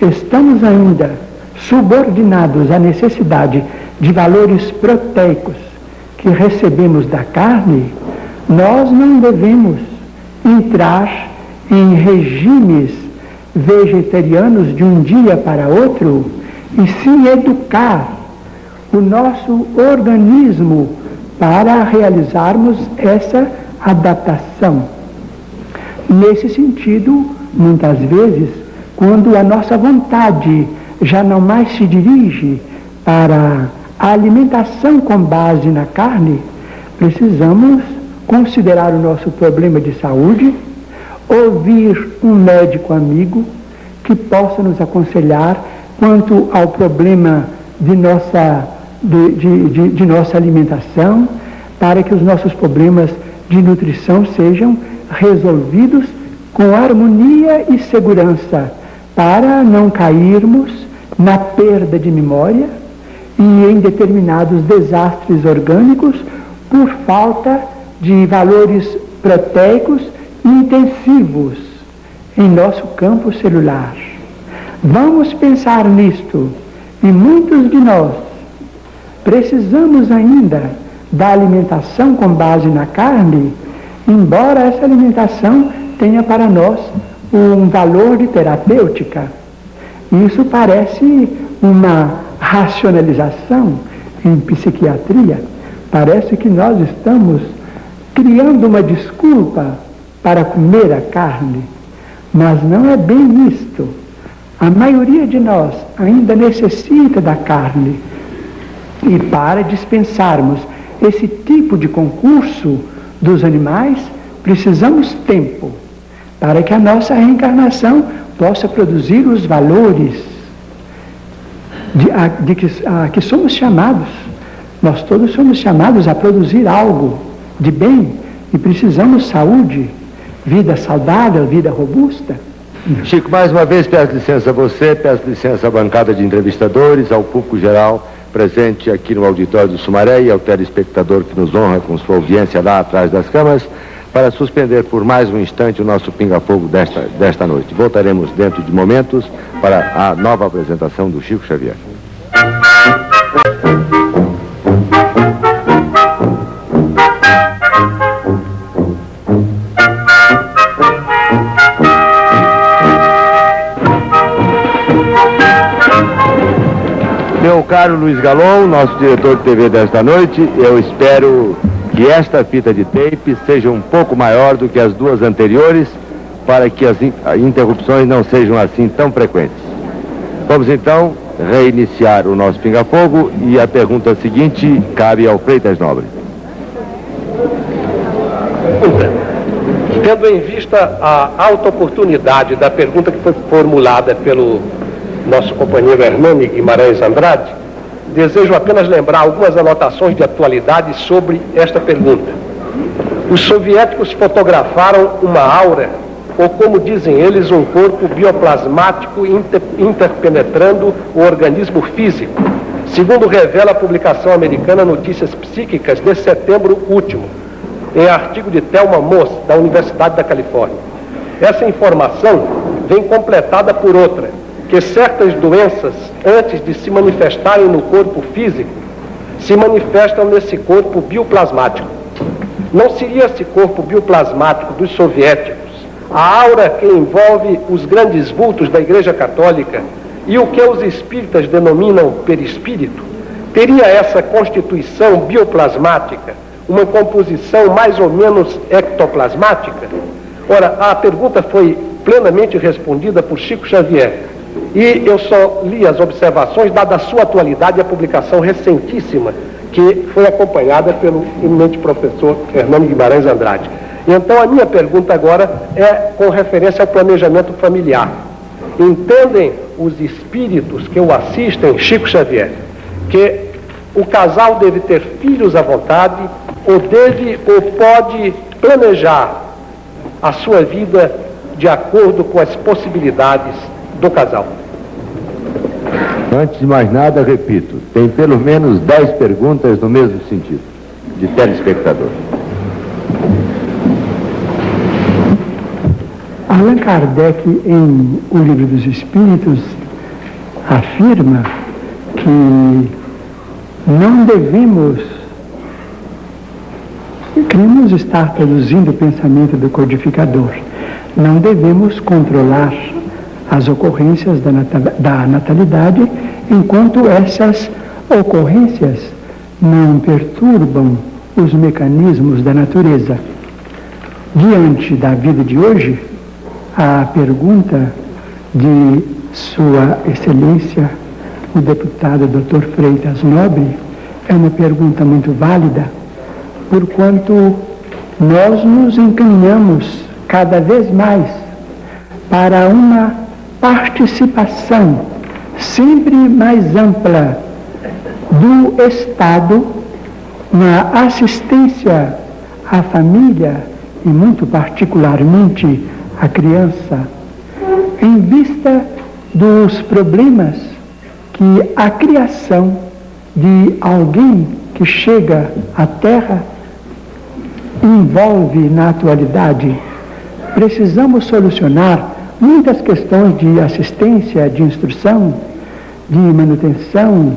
Speaker 4: estamos ainda subordinados à necessidade de valores proteicos que recebemos da carne, nós não devemos entrar em regimes vegetarianos de um dia para outro, e sim educar o nosso organismo para realizarmos essa adaptação. Nesse sentido, muitas vezes, quando a nossa vontade já não mais se dirige para a alimentação com base na carne, precisamos considerar o nosso problema de saúde, ouvir um médico amigo que possa nos aconselhar quanto ao problema de nossa alimentação, para que os nossos problemas de nutrição sejam resolvidos com harmonia e segurança, para não cairmos na perda de memória e em determinados desastres orgânicos por falta de valores proteicos intensivos em nosso campo celular. Vamos pensar nisto, e muitos de nós precisamos ainda da alimentação com base na carne, embora essa alimentação tenha para nós um valor de terapêutica. Isso parece uma racionalização em psiquiatria. Parece que nós estamos criando uma desculpa para comer a carne, mas não é bem isto. A maioria de nós ainda necessita da carne, e para dispensarmos esse tipo de concurso dos animais, precisamos tempo para que a nossa reencarnação possa produzir os valores que somos chamados. Nós todos somos chamados a produzir algo de bem, e precisamos saúde, vida saudável, vida robusta.
Speaker 1: Chico, mais uma vez peço licença a você, peço licença à bancada de entrevistadores, ao público geral presente aqui no auditório do Sumaré e ao telespectador que nos honra com sua audiência lá atrás das câmeras, para suspender por mais um instante o nosso pinga-fogo desta noite. Voltaremos dentro de momentos para a nova apresentação do Chico Xavier. Meu caro Luiz Galon, nosso diretor de TV desta noite, eu espero que esta fita de tape seja um pouco maior do que as duas anteriores, para que as interrupções não sejam assim tão frequentes. Vamos então reiniciar o nosso pinga-fogo, e a pergunta seguinte cabe ao Freitas Nobre.
Speaker 6: Tendo em vista a alta oportunidade da pergunta que foi formulada pelo nosso companheiro Hernani Guimarães Andrade, desejo apenas lembrar algumas anotações de atualidade sobre esta pergunta. Os soviéticos fotografaram uma aura, ou como dizem eles, um corpo bioplasmático interpenetrando o organismo físico, segundo revela a publicação americana Notícias Psíquicas de setembro último, em artigo de Thelma Moss, da Universidade da Califórnia. Essa informação vem completada por outra, que certas doenças, antes de se manifestarem no corpo físico, se manifestam nesse corpo bioplasmático. Não seria esse corpo bioplasmático dos soviéticos a aura que envolve os grandes vultos da Igreja Católica e o que os espíritas denominam perispírito? Teria essa constituição bioplasmática uma composição mais ou menos ectoplasmática? Ora, a pergunta foi plenamente respondida por Chico Xavier, e eu só li as observações, dada a sua atualidade e a publicação recentíssima, que foi acompanhada pelo eminente professor Hernani Guimarães Andrade. Então, a minha pergunta agora é com referência ao planejamento familiar. Entendem os espíritos que o assistem, Chico Xavier, que o casal deve ter filhos à vontade, ou deve ou pode planejar a sua vida de acordo com as possibilidades do casal?
Speaker 1: Antes de mais nada, repito, tem pelo menos 10 perguntas no mesmo sentido, de telespectador.
Speaker 4: Allan Kardec, em O Livro dos Espíritos, afirma que não devemos, queremos estar traduzindo o pensamento do codificador, não devemos controlar as ocorrências da natalidade enquanto essas ocorrências não perturbam os mecanismos da natureza. Diante da vida de hoje, a pergunta de Sua Excelência, o deputado Dr. Freitas Nobre, é uma pergunta muito válida, porquanto nós nos encaminhamos cada vez mais para uma participação sempre mais ampla do Estado na assistência à família e muito particularmente à criança, em vista dos problemas que a criação de alguém que chega à Terra envolve na atualidade. Precisamos solucionar muitas questões de assistência, de instrução, de manutenção,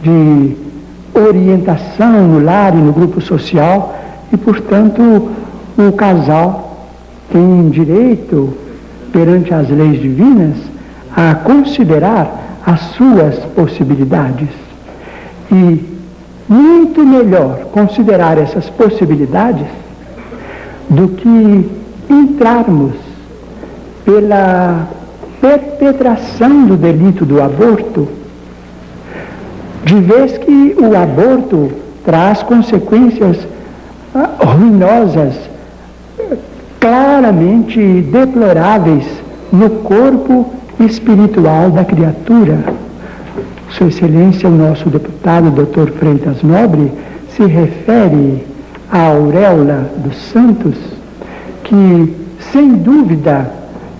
Speaker 4: de orientação no lar e no grupo social, e, portanto, o casal tem direito, perante as leis divinas, a considerar as suas possibilidades. E muito melhor considerar essas possibilidades do que entrarmos pela perpetração do delito do aborto, de vez que o aborto traz consequências ruinosas, claramente deploráveis no corpo espiritual da criatura. Sua Excelência, o nosso deputado Dr. Freitas Nobre, se refere à auréola dos santos, que, sem dúvida,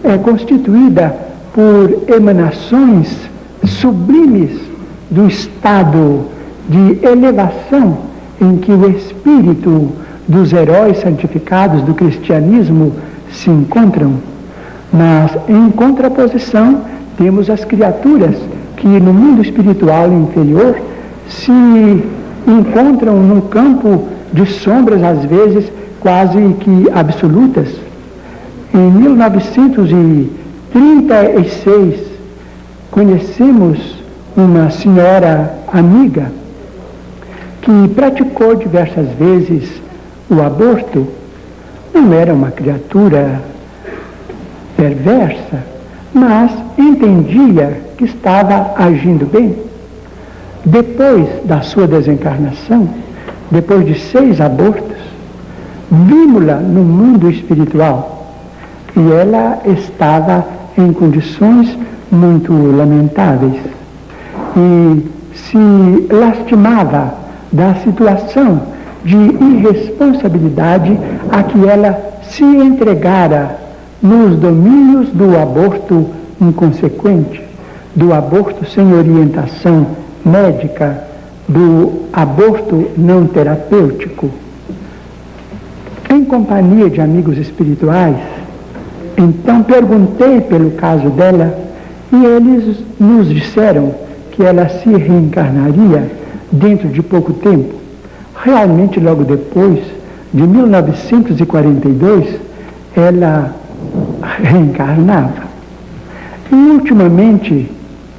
Speaker 4: é constituída por emanações sublimes do estado de elevação em que o espírito dos heróis santificados do cristianismo se encontram. Mas, em contraposição, temos as criaturas que no mundo espiritual inferior se encontram num campo de sombras, às vezes quase que absolutas. Em 1936, conhecemos uma senhora amiga que praticou diversas vezes o aborto. Não era uma criatura perversa, mas entendia que estava agindo bem. Depois da sua desencarnação, depois de 6 abortos, vimos-la no mundo espiritual e ela estava em condições muito lamentáveis e se lastimava da situação de irresponsabilidade a que ela se entregara nos domínios do aborto inconsequente, do aborto sem orientação médica, do aborto não terapêutico. Em companhia de amigos espirituais, então perguntei pelo caso dela e eles nos disseram que ela se reencarnaria dentro de pouco tempo. Realmente, logo depois de 1942, ela reencarnava. E, ultimamente,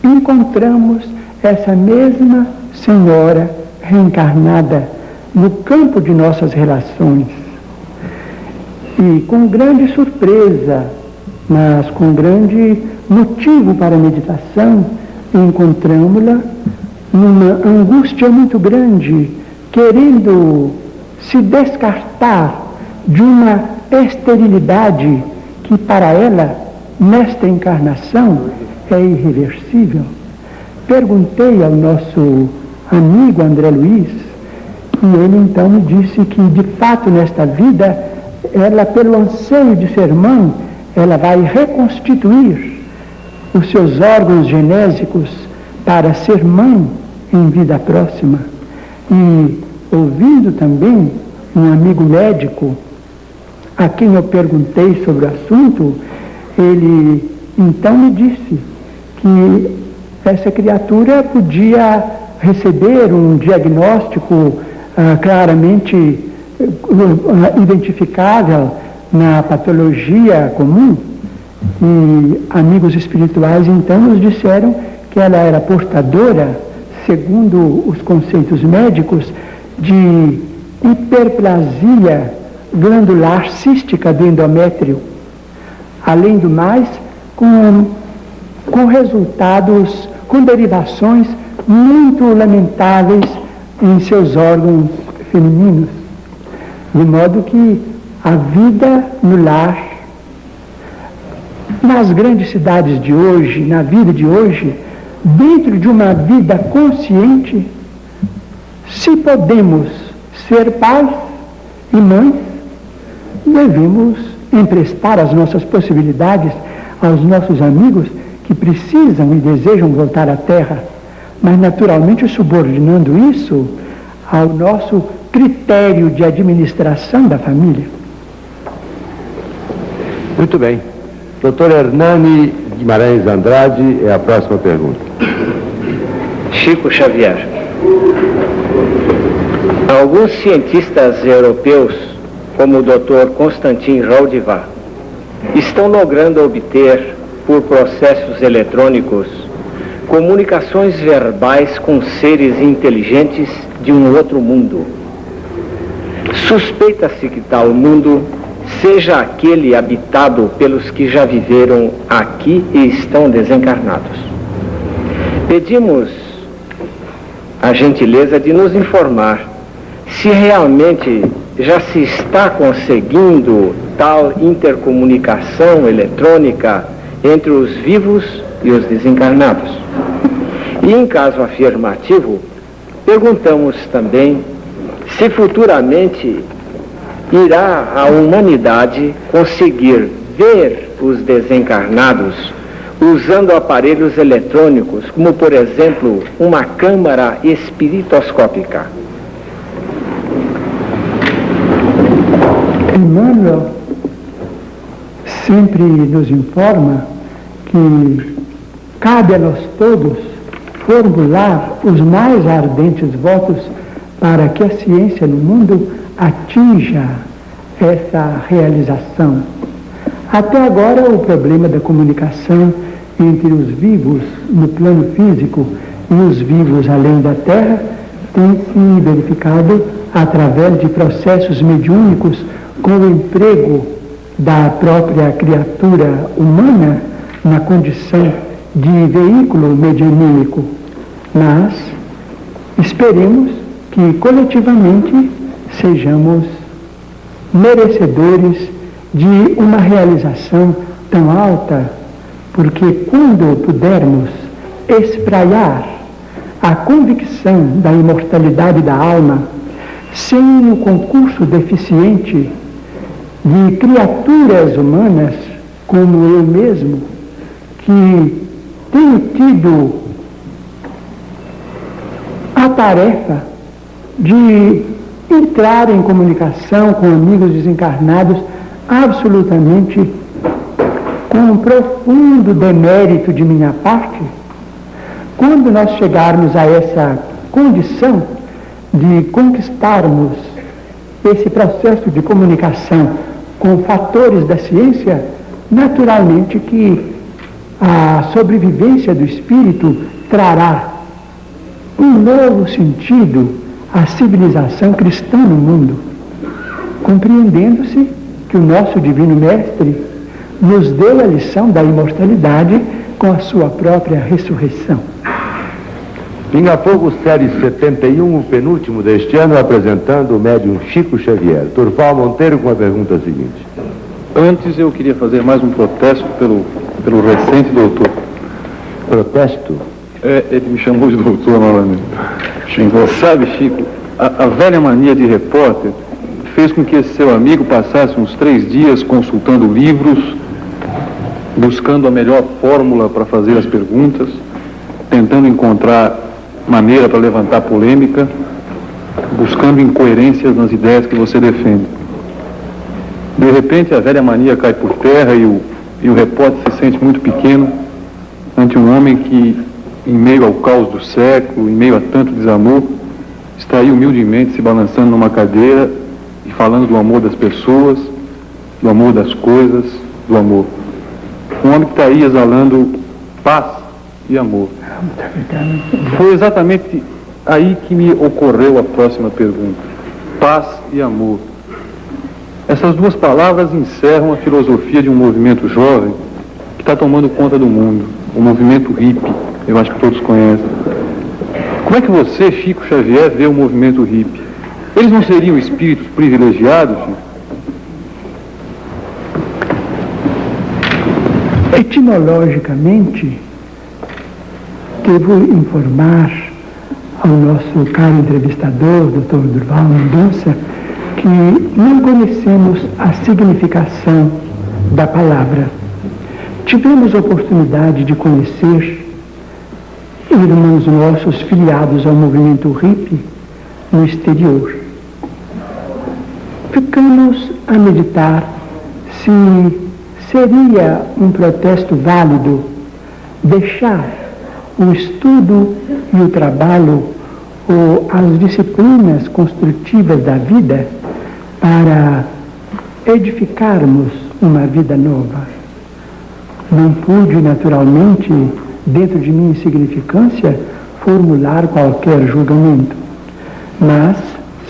Speaker 4: encontramos essa mesma senhora reencarnada no campo de nossas relações. E, com grande surpresa, mas com grande motivo para a meditação, encontramos-la numa angústia muito grande, querendo se descartar de uma esterilidade que para ela, nesta encarnação, é irreversível. Perguntei ao nosso amigo André Luiz, e ele então me disse que, de fato, nesta vida, ela, pelo anseio de ser mãe, ela vai reconstituir os seus órgãos genésicos para ser mãe em vida próxima. E, ouvindo também um amigo médico, a quem eu perguntei sobre o assunto, ele então me disse que essa criatura podia receber um diagnóstico claramente identificável na patologia comum, e amigos espirituais então nos disseram que ela era portadora, segundo os conceitos médicos, de hiperplasia glandular cística do endométrio, além do mais com resultados, com derivações muito lamentáveis em seus órgãos femininos, de modo que a vida no lar, nas grandes cidades de hoje, na vida de hoje, dentro de uma vida consciente, se podemos ser pais e mães, devemos emprestar as nossas possibilidades aos nossos amigos que precisam e desejam voltar à Terra, mas naturalmente subordinando isso ao nosso critério de administração da família.
Speaker 1: Muito bem. Dr. Hernani Guimarães Andrade é a próxima pergunta.
Speaker 7: Chico Xavier. Alguns cientistas europeus, como o Dr. Konstantin Raudiva, estão logrando obter, por processos eletrônicos, comunicações verbais com seres inteligentes de um outro mundo. Suspeita-se que tal mundo seja aquele habitado pelos que já viveram aqui e estão desencarnados. Pedimos a gentileza de nos informar se realmente já se está conseguindo tal intercomunicação eletrônica entre os vivos e os desencarnados. E em caso afirmativo, perguntamos também se futuramente irá a humanidade conseguir ver os desencarnados usando aparelhos eletrônicos, como por exemplo uma câmara espiritoscópica.
Speaker 4: Emmanuel sempre nos informa que cabe a nós todos formular os mais ardentes votos para que a ciência no mundo atinja essa realização. Até agora, o problema da comunicação entre os vivos no plano físico e os vivos além da Terra tem se verificado através de processos mediúnicos com o emprego da própria criatura humana na condição de veículo medianímico. Mas esperemos que coletivamente sejamos merecedores de uma realização tão alta, porque quando pudermos espraiar a convicção da imortalidade da alma, sem o concurso deficiente de criaturas humanas como eu mesmo, que tenho tido a tarefa de entrar em comunicação com amigos desencarnados absolutamente com um profundo demérito de minha parte, quando nós chegarmos a essa condição de conquistarmos esse processo de comunicação com fatores da ciência, naturalmente que a sobrevivência do espírito trará um novo sentido à civilização cristã no mundo, compreendendo-se que o nosso Divino Mestre nos deu a lição da imortalidade com a sua própria ressurreição.
Speaker 1: Pinga Fogo, série 71, o penúltimo deste ano, apresentando o médium Chico Xavier. Durval Monteiro com a pergunta seguinte.
Speaker 8: Antes eu queria fazer mais um protesto pelo recente doutor.
Speaker 1: Protesto?
Speaker 8: Ele me chamou de doutor novamente. Chico, sabe, Chico, a velha mania de repórter fez com que esse seu amigo passasse uns 3 dias consultando livros, buscando a melhor fórmula para fazer as perguntas, tentando encontrar maneira para levantar polêmica, buscando incoerências nas ideias que você defende. De repente a velha mania cai por terra e e o repórter se sente muito pequeno ante um homem que, em meio ao caos do século, em meio a tanto desamor, está aí humildemente se balançando numa cadeira e falando do amor das pessoas, do amor das coisas, do amor. Um homem que está aí exalando paz e amor. Foi exatamente aí que me ocorreu a próxima pergunta. Paz e amor. Essas duas palavras encerram a filosofia de um movimento jovem que está tomando conta do mundo, o movimento hippie, eu acho que todos conhecem. Como é que você, Chico Xavier, vê o movimento hippie? Eles não seriam espíritos privilegiados, Chico?
Speaker 4: Etimologicamente, devo informar ao nosso caro entrevistador, Dr. Durval Mendonça, que não conhecemos a significação da palavra. Tivemos a oportunidade de conhecer irmãos nossos filiados ao movimento hippie no exterior. Ficamos a meditar se seria um protesto válido deixar o estudo e o trabalho ou as disciplinas construtivas da vida para edificarmos uma vida nova. Não pude, naturalmente, dentro de minha insignificância, formular qualquer julgamento. Mas,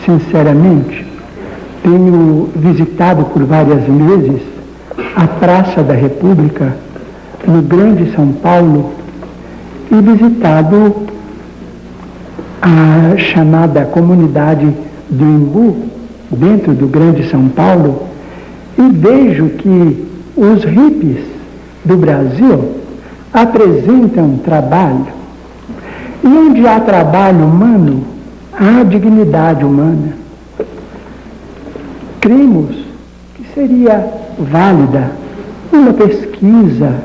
Speaker 4: sinceramente, tenho visitado por várias vezes a Praça da República, no Grande São Paulo, e visitado a chamada comunidade do Imbu, dentro do Grande São Paulo, e vejo que os hippies do Brasil apresentam trabalho. E onde há trabalho humano, há dignidade humana. Cremos que seria válida uma pesquisa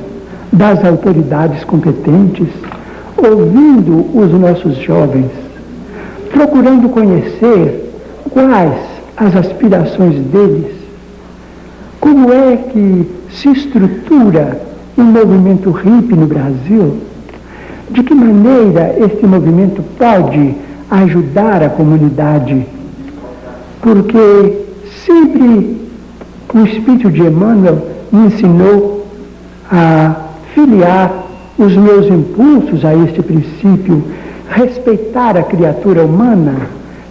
Speaker 4: das autoridades competentes, ouvindo os nossos jovens, procurando conhecer quais as aspirações deles, como é que se estrutura o movimento hippie no Brasil, de que maneira este movimento pode ajudar a comunidade, porque sempre o Espírito de Emmanuel me ensinou a filiar os meus impulsos a este princípio, respeitar a criatura humana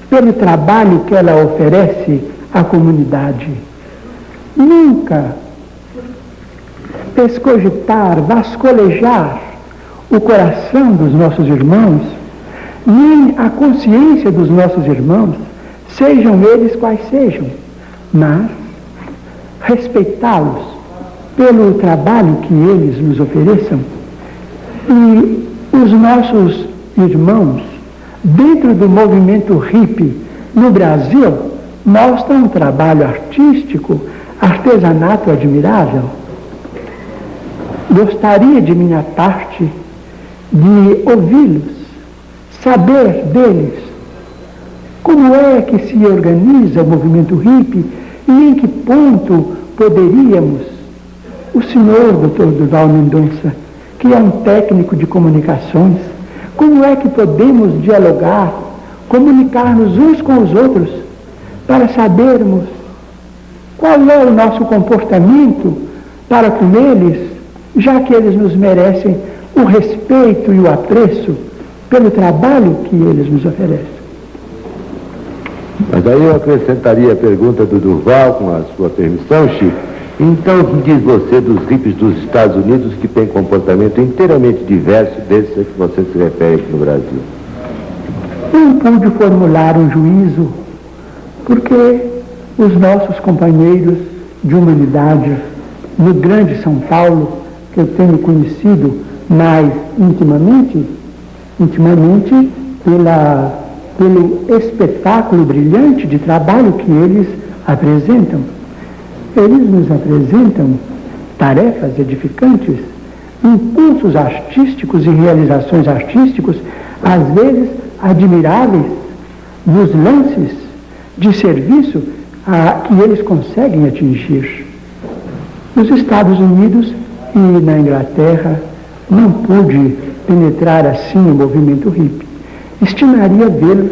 Speaker 4: pelo trabalho que ela oferece à comunidade. Nunca escogitar, vascolejar o coração dos nossos irmãos, nem a consciência dos nossos irmãos, sejam eles quais sejam, mas respeitá-los pelo trabalho que eles nos ofereçam. E os nossos irmãos, dentro do movimento hippie no Brasil, mostram um trabalho artístico, artesanato admirável. Gostaria de minha parte de ouvi-los, saber deles como é que se organiza o movimento hippie e em que ponto poderíamos, o senhor Dr. Durval Mendonça, que é um técnico de comunicações, como é que podemos dialogar, comunicar-nos uns com os outros para sabermos qual é o nosso comportamento para com eles, já que eles nos merecem o respeito e o apreço pelo trabalho que eles nos oferecem.
Speaker 1: Mas aí eu acrescentaria a pergunta do Durval, com a sua permissão, Chico. Então, o que diz você dos hippies dos Estados Unidos que têm comportamento inteiramente diverso desse a que você se refere aqui no Brasil?
Speaker 4: Não pude formular um juízo, porque os nossos companheiros de humanidade no Grande São Paulo, que eu tenho conhecido mais intimamente pelo espetáculo brilhante de trabalho que eles apresentam. Eles nos apresentam tarefas edificantes, impulsos artísticos e realizações artísticos, às vezes admiráveis, nos lances de serviço que eles conseguem atingir. Nos Estados Unidos que na Inglaterra não pude penetrar assim o movimento hippie. Estimaria vê-los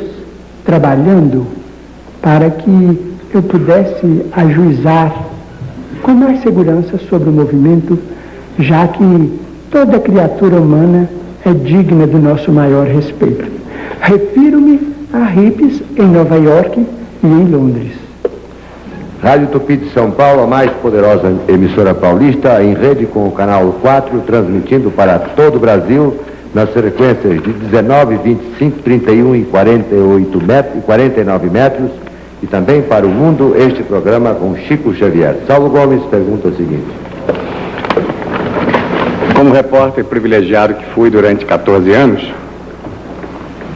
Speaker 4: trabalhando para que eu pudesse ajuizar com mais segurança sobre o movimento, já que toda criatura humana é digna do nosso maior respeito. Refiro-me a hippies em Nova York e em Londres.
Speaker 1: Rádio Tupi de São Paulo, a mais poderosa emissora paulista, em rede com o canal 4, transmitindo para todo o Brasil, nas frequências de 19, 25, 31 e 49 metros, e também para o mundo, este programa com Chico Xavier. Saulo Gomes pergunta o seguinte.
Speaker 2: Como repórter privilegiado que fui durante 14 anos,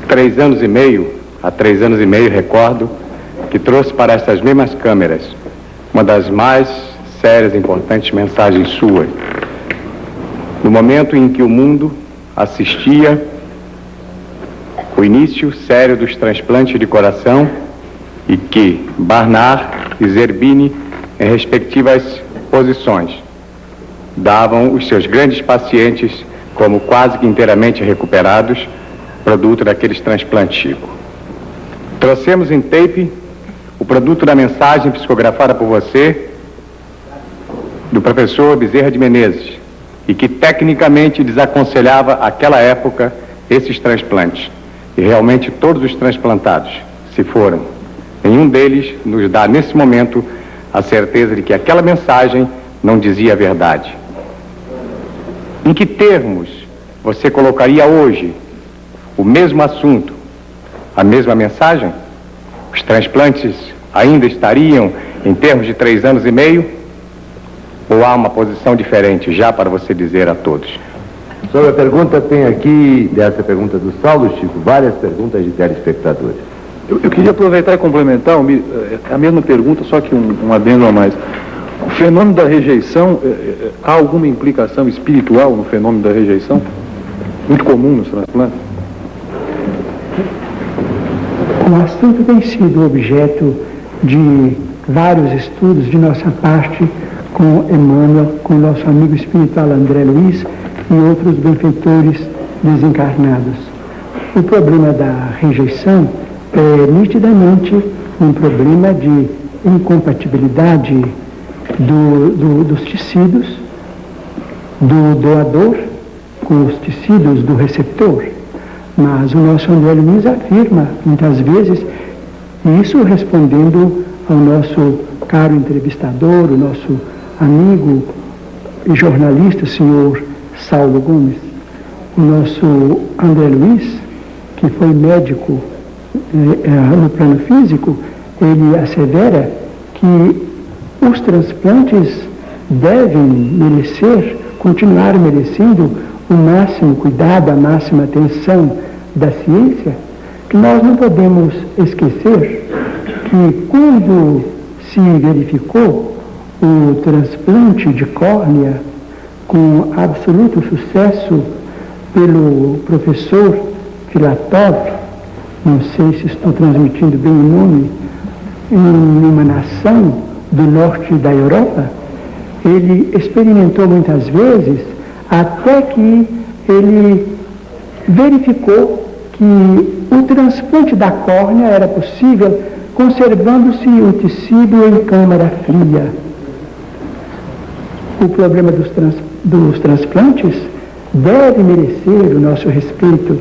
Speaker 2: 3 anos e meio, recordo que trouxe para essas mesmas câmeras uma das mais sérias e importantes mensagens suas. No momento em que o mundo assistia o início sério dos transplantes de coração e que Barnard e Zerbini, em respectivas posições, davam os seus grandes pacientes como quase que inteiramente recuperados, produto daqueles transplantes, Chico. Trouxemos em tape o produto da mensagem psicografada por você, do professor Bezerra de Menezes, e que tecnicamente desaconselhava àquela época esses transplantes. E realmente todos os transplantados se foram. Nenhum deles nos dá nesse momento a certeza de que aquela mensagem não dizia a verdade. Em que termos você colocaria hoje o mesmo assunto, a mesma mensagem? Os transplantes ainda estariam em termos de 3 anos e meio? Ou há uma posição diferente já para você dizer a todos?
Speaker 1: Sobre a pergunta, tem aqui, dessa pergunta do Saulo, Chico, várias perguntas de telespectadores.
Speaker 8: Eu queria aproveitar e complementar a mesma pergunta, só que um adendo a mais. O fenômeno da rejeição, há alguma implicação espiritual no fenômeno da rejeição? Muito comum nos transplantes?
Speaker 4: O assunto tem sido objeto de vários estudos de nossa parte com Emmanuel, com nosso amigo espiritual André Luiz e outros benfeitores desencarnados. O problema da rejeição é nitidamente um problema de incompatibilidade dos tecidos do doador com os tecidos do receptor. Mas o nosso André Luiz afirma, muitas vezes, isso respondendo ao nosso caro entrevistador, o nosso amigo e jornalista, senhor Saulo Gomes. O nosso André Luiz, que foi médico no plano físico, ele assevera que os transplantes devem continuar merecendo o máximo cuidado, a máxima atenção da ciência, que nós não podemos esquecer que quando se verificou o transplante de córnea com absoluto sucesso pelo professor Filatov, não sei se estou transmitindo bem o nome, em uma nação do norte da Europa, ele experimentou muitas vezes até que ele verificou que o transplante da córnea era possível conservando-se o tecido em câmara fria. O problema dos transplantes deve merecer o nosso respeito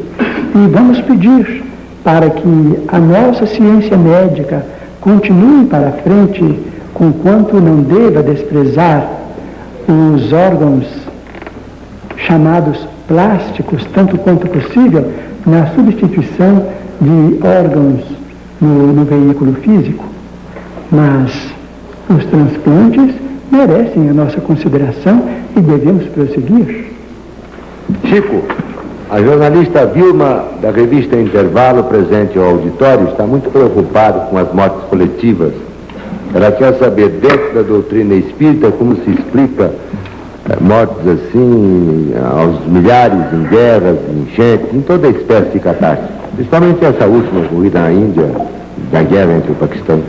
Speaker 4: e vamos pedir para que a nossa ciência médica continue para frente, conquanto não deva desprezar os órgãos chamados plásticos, tanto quanto possível, na substituição de órgãos no veículo físico. Mas os transplantes merecem a nossa consideração e devemos prosseguir.
Speaker 1: Chico, a jornalista Vilma, da revista Intervalo, presente ao auditório, está muito preocupada com as mortes coletivas. Ela quer saber, dentro da doutrina espírita, como se explica mortes assim, aos milhares, em guerras, em enchentes, em toda espécie de catástrofe. Principalmente essa última ocorrida na Índia, da guerra entre o Paquistão.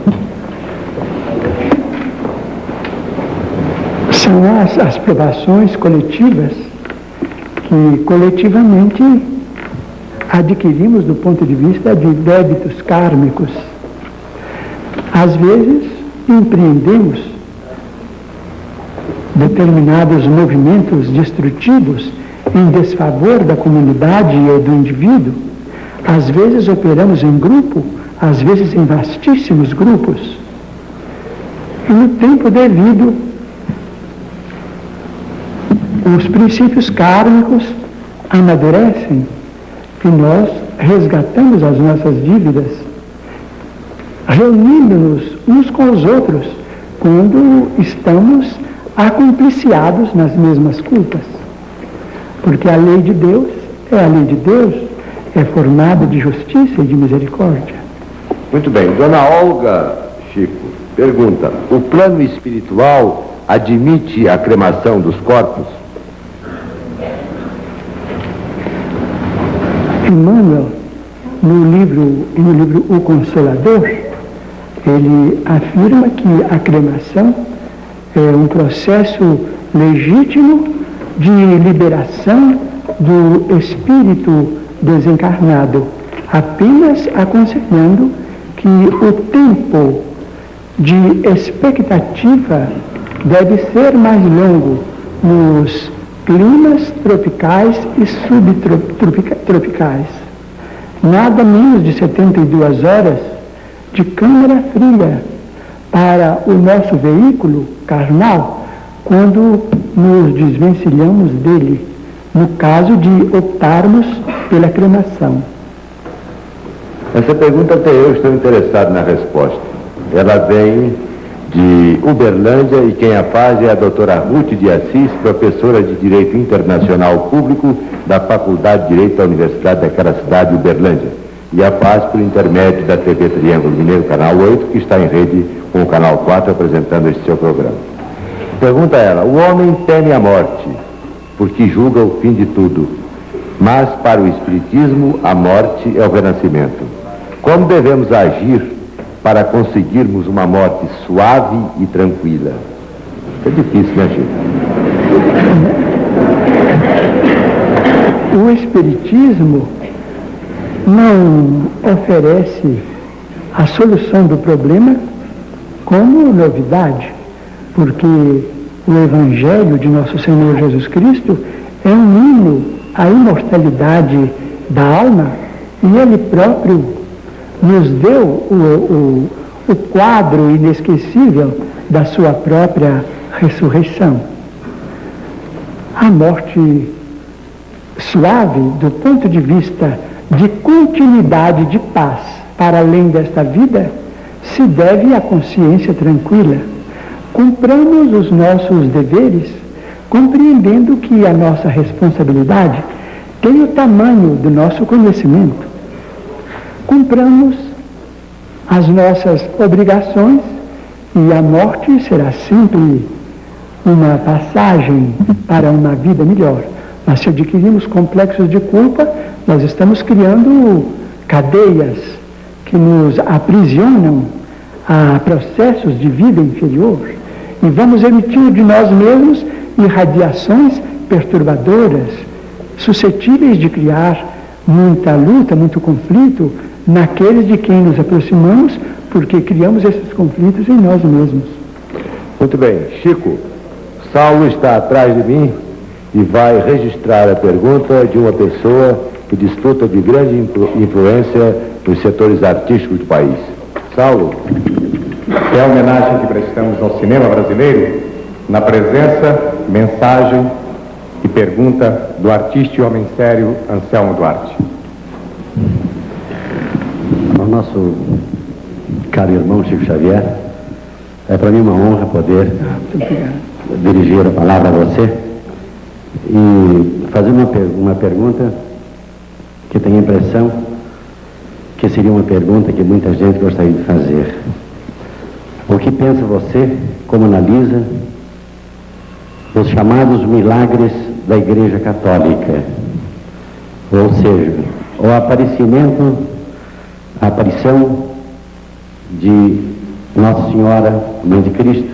Speaker 4: são as provações coletivas que coletivamente adquirimos do ponto de vista de débitos kármicos. Às vezes, empreendemos determinados movimentos destrutivos em desfavor da comunidade ou do indivíduo. Às vezes operamos em grupo, às vezes em vastíssimos grupos. E no tempo devido, os princípios kármicos amadurecem e nós resgatamos as nossas dívidas, reunindo-nos uns com os outros quando estamos acompliciados nas mesmas culpas. Porque a lei de Deus é a lei de Deus, é formada de justiça e de misericórdia.
Speaker 1: Muito bem. Dona Olga, Chico, pergunta: o plano espiritual admite a cremação dos corpos?
Speaker 4: Emmanuel, no livro O Consolador, ele afirma que a cremação é um processo legítimo de liberação do espírito desencarnado, apenas aconselhando que o tempo de expectativa deve ser mais longo nos climas tropicais e subtropicais. Nada menos de 72 horas de câmara fria para o nosso veículo carnal quando nos desvencilhamos dele, no caso de optarmos pela cremação.
Speaker 1: Essa pergunta até eu estou interessado na resposta. Ela vem de Uberlândia e quem a faz é a doutora Ruth de Assis, professora de Direito Internacional Público da Faculdade de Direito da Universidade daquela cidade de Uberlândia. E a faz por intermédio da TV Triângulo Mineiro, Canal 8, que está em rede com o Canal 4 apresentando este seu programa. Pergunta ela: o homem teme a morte, porque julga o fim de tudo, mas para o Espiritismo a morte é o renascimento. Como devemos agir para conseguirmos uma morte suave e tranquila? É difícil, né, Chico?
Speaker 4: O Espiritismo não oferece a solução do problema como novidade, porque o Evangelho de Nosso Senhor Jesus Cristo é um hino à imortalidade da alma, e Ele próprio nos deu o quadro inesquecível da sua própria ressurreição. A morte suave, do ponto de vista de continuidade de paz para além desta vida, se deve à consciência tranquila. Cumpramos os nossos deveres, compreendendo que a nossa responsabilidade tem o tamanho do nosso conhecimento. Cumpramos as nossas obrigações e a morte será sempre uma passagem para uma vida melhor. Mas se adquirimos complexos de culpa, nós estamos criando cadeias que nos aprisionam a processos de vida inferior e vamos emitir de nós mesmos irradiações perturbadoras, suscetíveis de criar muita luta, muito conflito naqueles de quem nos aproximamos, porque criamos esses conflitos em nós mesmos.
Speaker 1: Muito bem. Chico, Saulo está atrás de mim e vai registrar a pergunta de uma pessoa que desfruta de grande influência nos setores artísticos do país. Saulo.
Speaker 2: É a homenagem que prestamos ao cinema brasileiro na presença, mensagem e pergunta do artista e homem sério Anselmo Duarte.
Speaker 10: Ao nosso caro irmão Chico Xavier, é para mim uma honra poder dirigir a palavra a você e fazer uma pergunta que tenho a impressão que seria uma pergunta que muita gente gostaria de fazer. O que pensa você, como analisa, os chamados milagres da Igreja Católica? Ou seja, o a aparição de Nossa Senhora, Mãe de Cristo,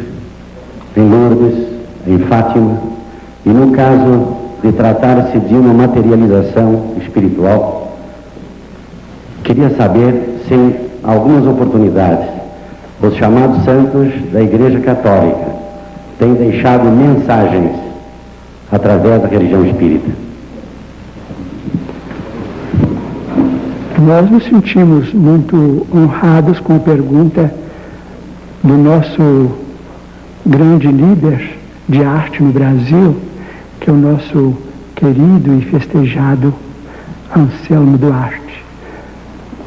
Speaker 10: em Lourdes, em Fátima, e no caso de tratar-se de uma materialização espiritual, queria saber se em algumas oportunidades os chamados santos da Igreja Católica têm deixado mensagens através da religião espírita.
Speaker 4: Nós nos sentimos muito honrados com a pergunta do nosso grande líder de arte no Brasil, que é o nosso querido e festejado Anselmo Duarte.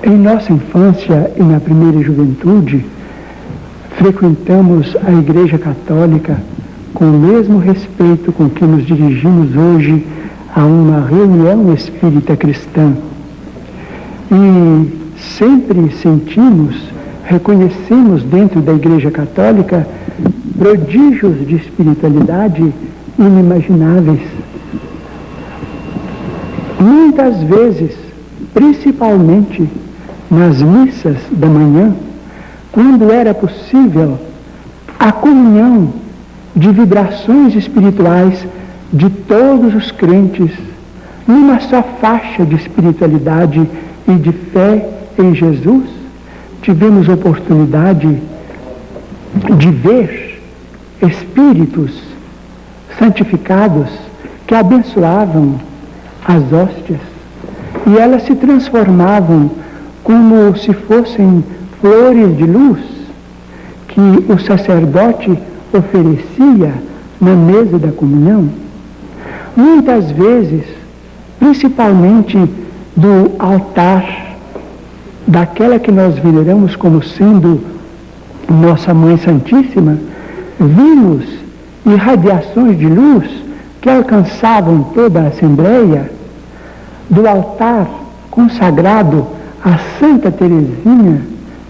Speaker 4: Em nossa infância e na primeira juventude, frequentamos a Igreja Católica com o mesmo respeito com que nos dirigimos hoje a uma reunião espírita cristã. E sempre reconhecemos dentro da Igreja Católica prodígios de espiritualidade inimagináveis. Muitas vezes, principalmente nas missas da manhã, quando era possível a comunhão de vibrações espirituais de todos os crentes numa só faixa de espiritualidade e de fé em Jesus, tivemos oportunidade de ver espíritos santificados que abençoavam as hóstias e elas se transformavam como se fossem flores de luz que o sacerdote oferecia na mesa da comunhão. Muitas vezes, principalmente do altar daquela que nós veneramos como sendo Nossa Mãe Santíssima, vimos irradiações de luz que alcançavam toda a Assembleia. Do altar consagrado a Santa Teresinha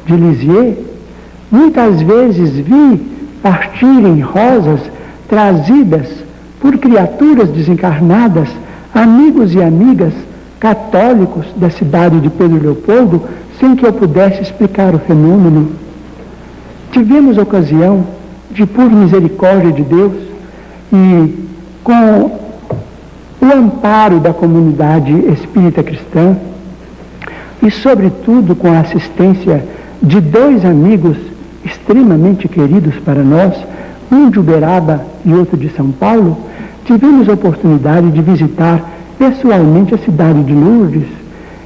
Speaker 4: de Lisieux, muitas vezes vi partirem rosas trazidas por criaturas desencarnadas, amigos e amigas católicos da cidade de Pedro Leopoldo, sem que eu pudesse explicar o fenômeno. Tivemos ocasião de, por misericórdia de Deus e com o amparo da comunidade espírita cristã e, sobretudo, com a assistência de dois amigos extremamente queridos para nós, um de Uberaba e outro de São Paulo, tivemos a oportunidade de visitar pessoalmente a cidade de Lourdes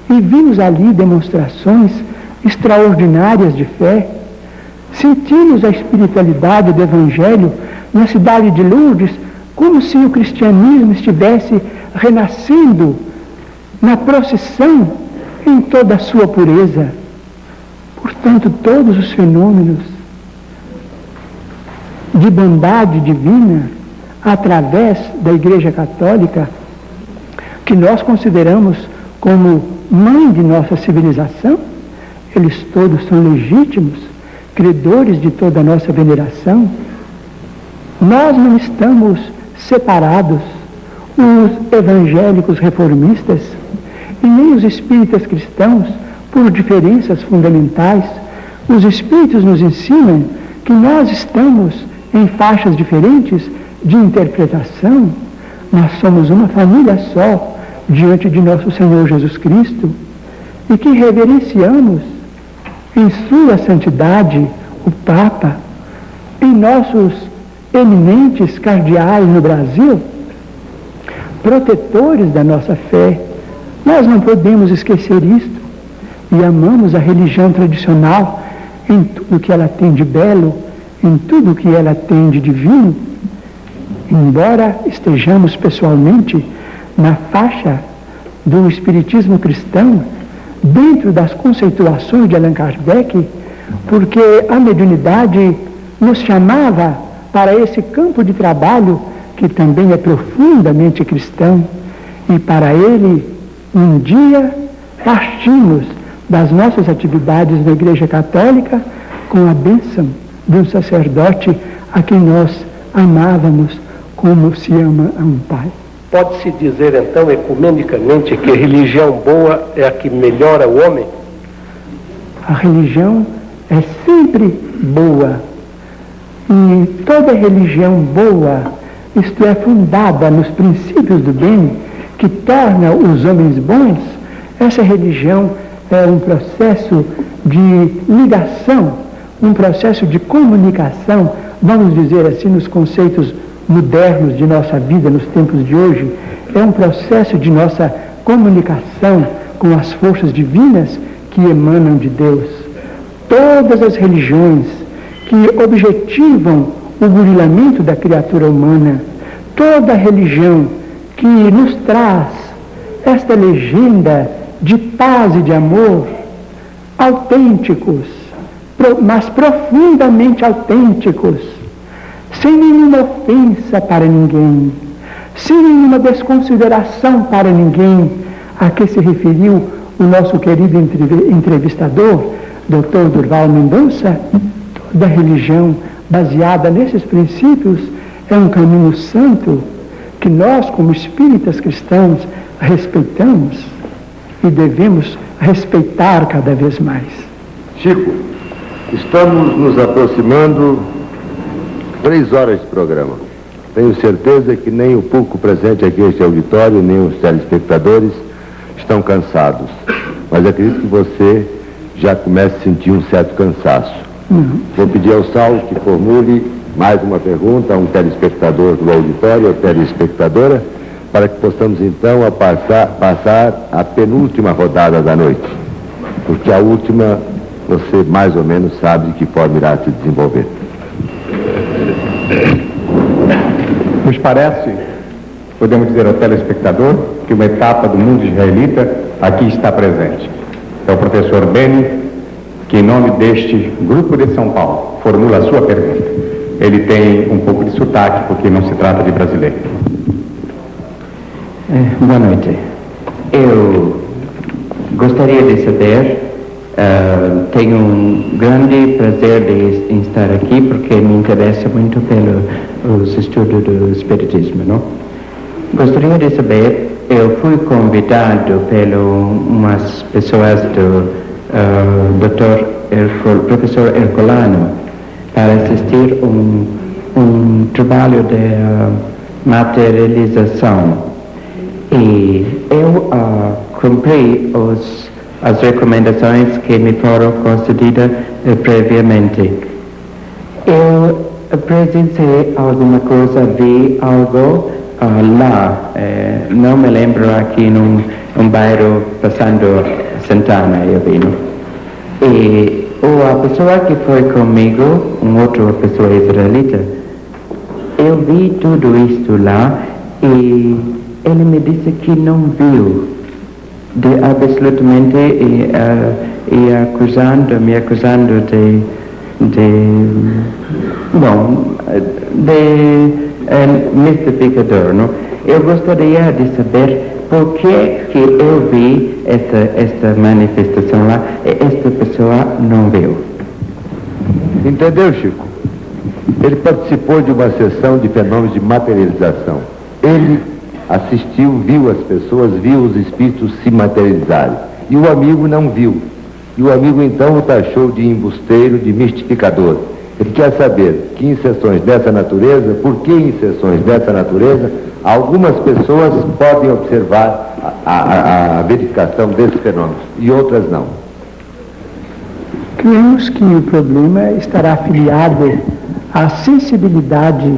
Speaker 4: e vimos ali demonstrações extraordinárias de fé. Sentimos a espiritualidade do Evangelho na cidade de Lourdes como se o cristianismo estivesse renascendo na procissão em toda a sua pureza. Portanto, todos os fenômenos de bondade divina através da Igreja Católica, que nós consideramos como mãe de nossa civilização, eles todos são legítimos, credores de toda a nossa veneração. Nós não estamos separados, os evangélicos reformistas e nem os espíritas cristãos, por diferenças fundamentais. Os espíritos nos ensinam que nós estamos em faixas diferentes de interpretação. Nós somos uma família só diante de nosso Senhor Jesus Cristo e que reverenciamos em sua santidade o Papa, em nossos eminentes cardeais no Brasil, protetores da nossa fé. Nós não podemos esquecer isto e amamos a religião tradicional em tudo que ela tem de belo, em tudo que ela tem de divino. Embora estejamos pessoalmente na faixa do espiritismo cristão, dentro das conceituações de Allan Kardec, porque a mediunidade nos chamava para esse campo de trabalho que também é profundamente cristão, e para ele um dia partimos das nossas atividades na Igreja Católica com a bênção de um sacerdote a quem nós amávamos como se ama a um pai.
Speaker 6: Pode-se dizer, então, ecumenicamente, que a religião boa é a que melhora o homem?
Speaker 4: A religião é sempre boa. E toda religião boa isto é, fundada nos princípios do bem, que torna os homens bons, essa religião é um processo de ligação, um processo de comunicação, vamos dizer assim, nos conceitos modernos de nossa vida, nos tempos de hoje, é um processo de nossa comunicação com as forças divinas que emanam de Deus. Todas as religiões que objetivam o burilamento da criatura humana, toda religião que nos traz esta legenda de paz e de amor, autênticos, mas profundamente autênticos, sem nenhuma ofensa para ninguém, sem nenhuma desconsideração para ninguém, a que se referiu o nosso querido entrevistador, Dr. Durval Mendonça. Toda religião baseada nesses princípios é um caminho santo que nós, como espíritas cristãos, respeitamos e devemos respeitar cada vez mais.
Speaker 1: Chico, estamos nos aproximando 3 horas de programa. Tenho certeza que nem o público presente aqui neste auditório, nem os telespectadores estão cansados. Mas acredito que você já comece a sentir um certo cansaço. Vou pedir ao Saulo que formule mais uma pergunta a um telespectador do auditório ou telespectadora, para que possamos então passar a penúltima rodada da noite. Porque a última, você mais ou menos sabe de que forma irá se desenvolver.
Speaker 9: Nos parece, podemos dizer ao telespectador, que uma etapa do mundo israelita aqui está presente. É o professor Beni, que em nome deste grupo de São Paulo formula a sua pergunta. Ele tem um pouco de sotaque, porque não se trata de brasileiro.
Speaker 11: Boa noite. Eu gostaria de saber, tenho um grande prazer de estar aqui, porque me interessa muito pelos estudos do Espiritismo, não? Gostaria de saber, eu fui convidado por umas pessoas do professor Ercolano para assistir um trabalho de materialização. E eu cumpri as recomendações que me foram concedidas previamente. Eu presenciei alguma coisa, vi algo lá, não me lembro, aqui num bairro passando Santana, eu vi. E a pessoa que foi comigo, outra pessoa israelita, eu vi tudo isto lá e ele me disse que não viu, absolutamente, me acusando de mistificador, não? Eu gostaria de saber por que eu vi esta manifestação lá e esta pessoa não viu.
Speaker 1: Entendeu, Chico? Ele participou de uma sessão de fenômenos de materialização. Ele assistiu, viu as pessoas, viu os espíritos se materializarem. E o amigo não viu. E o amigo então o taxou de embusteiro, de mistificador. Ele quer saber que em sessões dessa natureza, por que em sessões dessa natureza, algumas pessoas podem observar a verificação desses fenômenos e outras não.
Speaker 4: Cremos que o problema estará afiliado à sensibilidade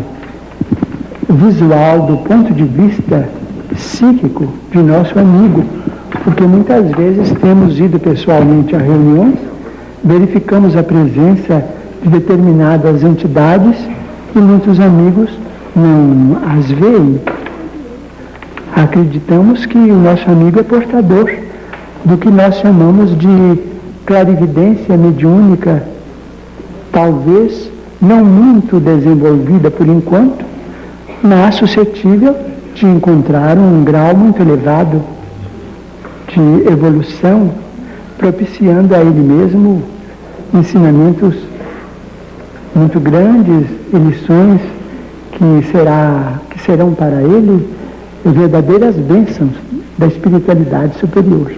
Speaker 4: visual do ponto de vista psíquico de nosso amigo, porque muitas vezes temos ido pessoalmente a reuniões, verificamos a presença de determinadas entidades e muitos amigos não as veem. Acreditamos que o nosso amigo é portador do que nós chamamos de clarividência mediúnica, talvez não muito desenvolvida por enquanto, mas suscetível de encontrar um grau muito elevado de evolução, propiciando a ele mesmo ensinamentos muito grandes e lições que serão para ele verdadeiras bênçãos da espiritualidade superior.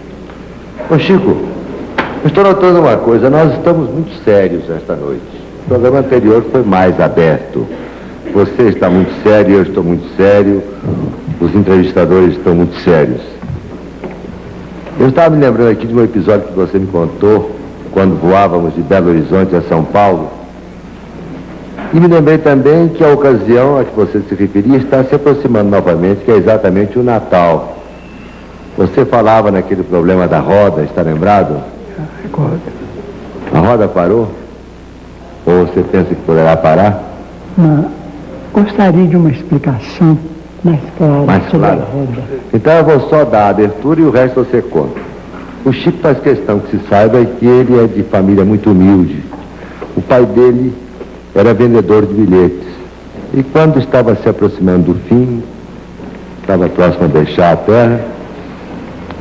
Speaker 1: Ô Chico, eu estou notando uma coisa, nós estamos muito sérios esta noite. O programa anterior foi mais aberto. Você está muito sério, eu estou muito sério, os entrevistadores estão muito sérios. Eu estava me lembrando aqui de um episódio que você me contou quando voávamos de Belo Horizonte a São Paulo. E me lembrei também que a ocasião a que você se referia está se aproximando novamente, que é exatamente o Natal. Você falava naquele problema da roda, está lembrado?
Speaker 4: Recordo.
Speaker 1: A roda parou? Ou você pensa que poderá parar?
Speaker 4: Não. Gostaria de uma explicação mais clara sobre a roda.
Speaker 1: Então eu vou só dar a abertura e o resto você conta. O Chico faz questão que se saiba que ele é de família muito humilde. O pai dele era vendedor de bilhetes. E quando estava se aproximando do fim, estava próximo a deixar a terra,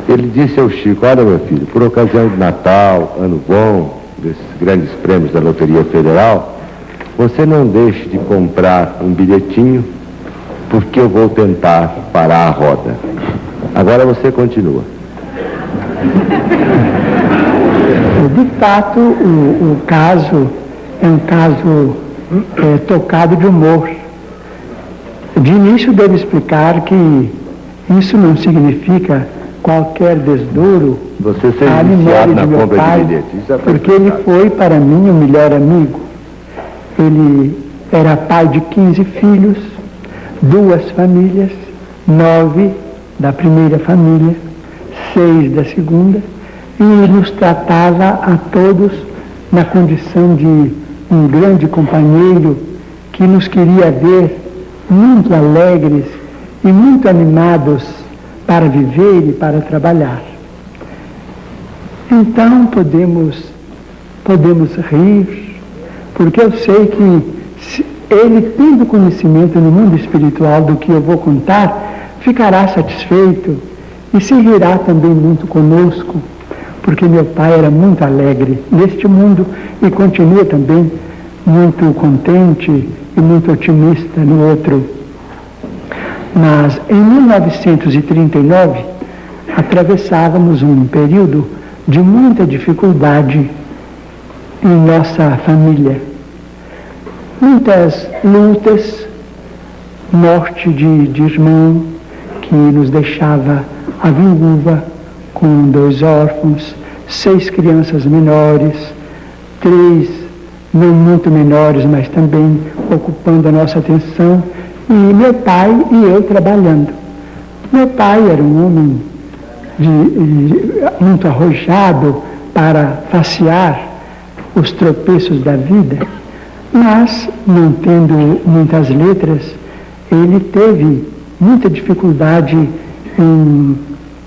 Speaker 1: ele disse ao Chico: olha, meu filho, por ocasião de Natal, Ano Bom, desses grandes prêmios da Loteria Federal, você não deixe de comprar um bilhetinho, porque eu vou tentar parar a roda. Agora você continua.
Speaker 4: De fato, o caso é um caso tocado de humor. De início, devo explicar que isso não significa qualquer desdouro à memória de meu pai, porque ele foi para mim o melhor amigo. Ele era pai de 15 filhos, 2 famílias, 9 da primeira família, 6 da segunda, e nos tratava a todos na condição de um grande companheiro que nos queria ver muito alegres e muito animados para viver e para trabalhar. Então podemos rir, porque eu sei que ele, tendo conhecimento no mundo espiritual do que eu vou contar, ficará satisfeito e se rirá também muito conosco, porque meu pai era muito alegre neste mundo e continua também muito contente e muito otimista no outro. Mas em 1939 atravessávamos um período de muita dificuldade em nossa família. Muitas lutas, morte de irmão que nos deixava a viúva com 2 órfãos, 6 crianças menores, 3 não muito menores, mas também ocupando a nossa atenção, e meu pai e eu trabalhando. Meu pai era um homem muito arrojado para facear os tropeços da vida, mas, não tendo muitas letras, ele teve muita dificuldade em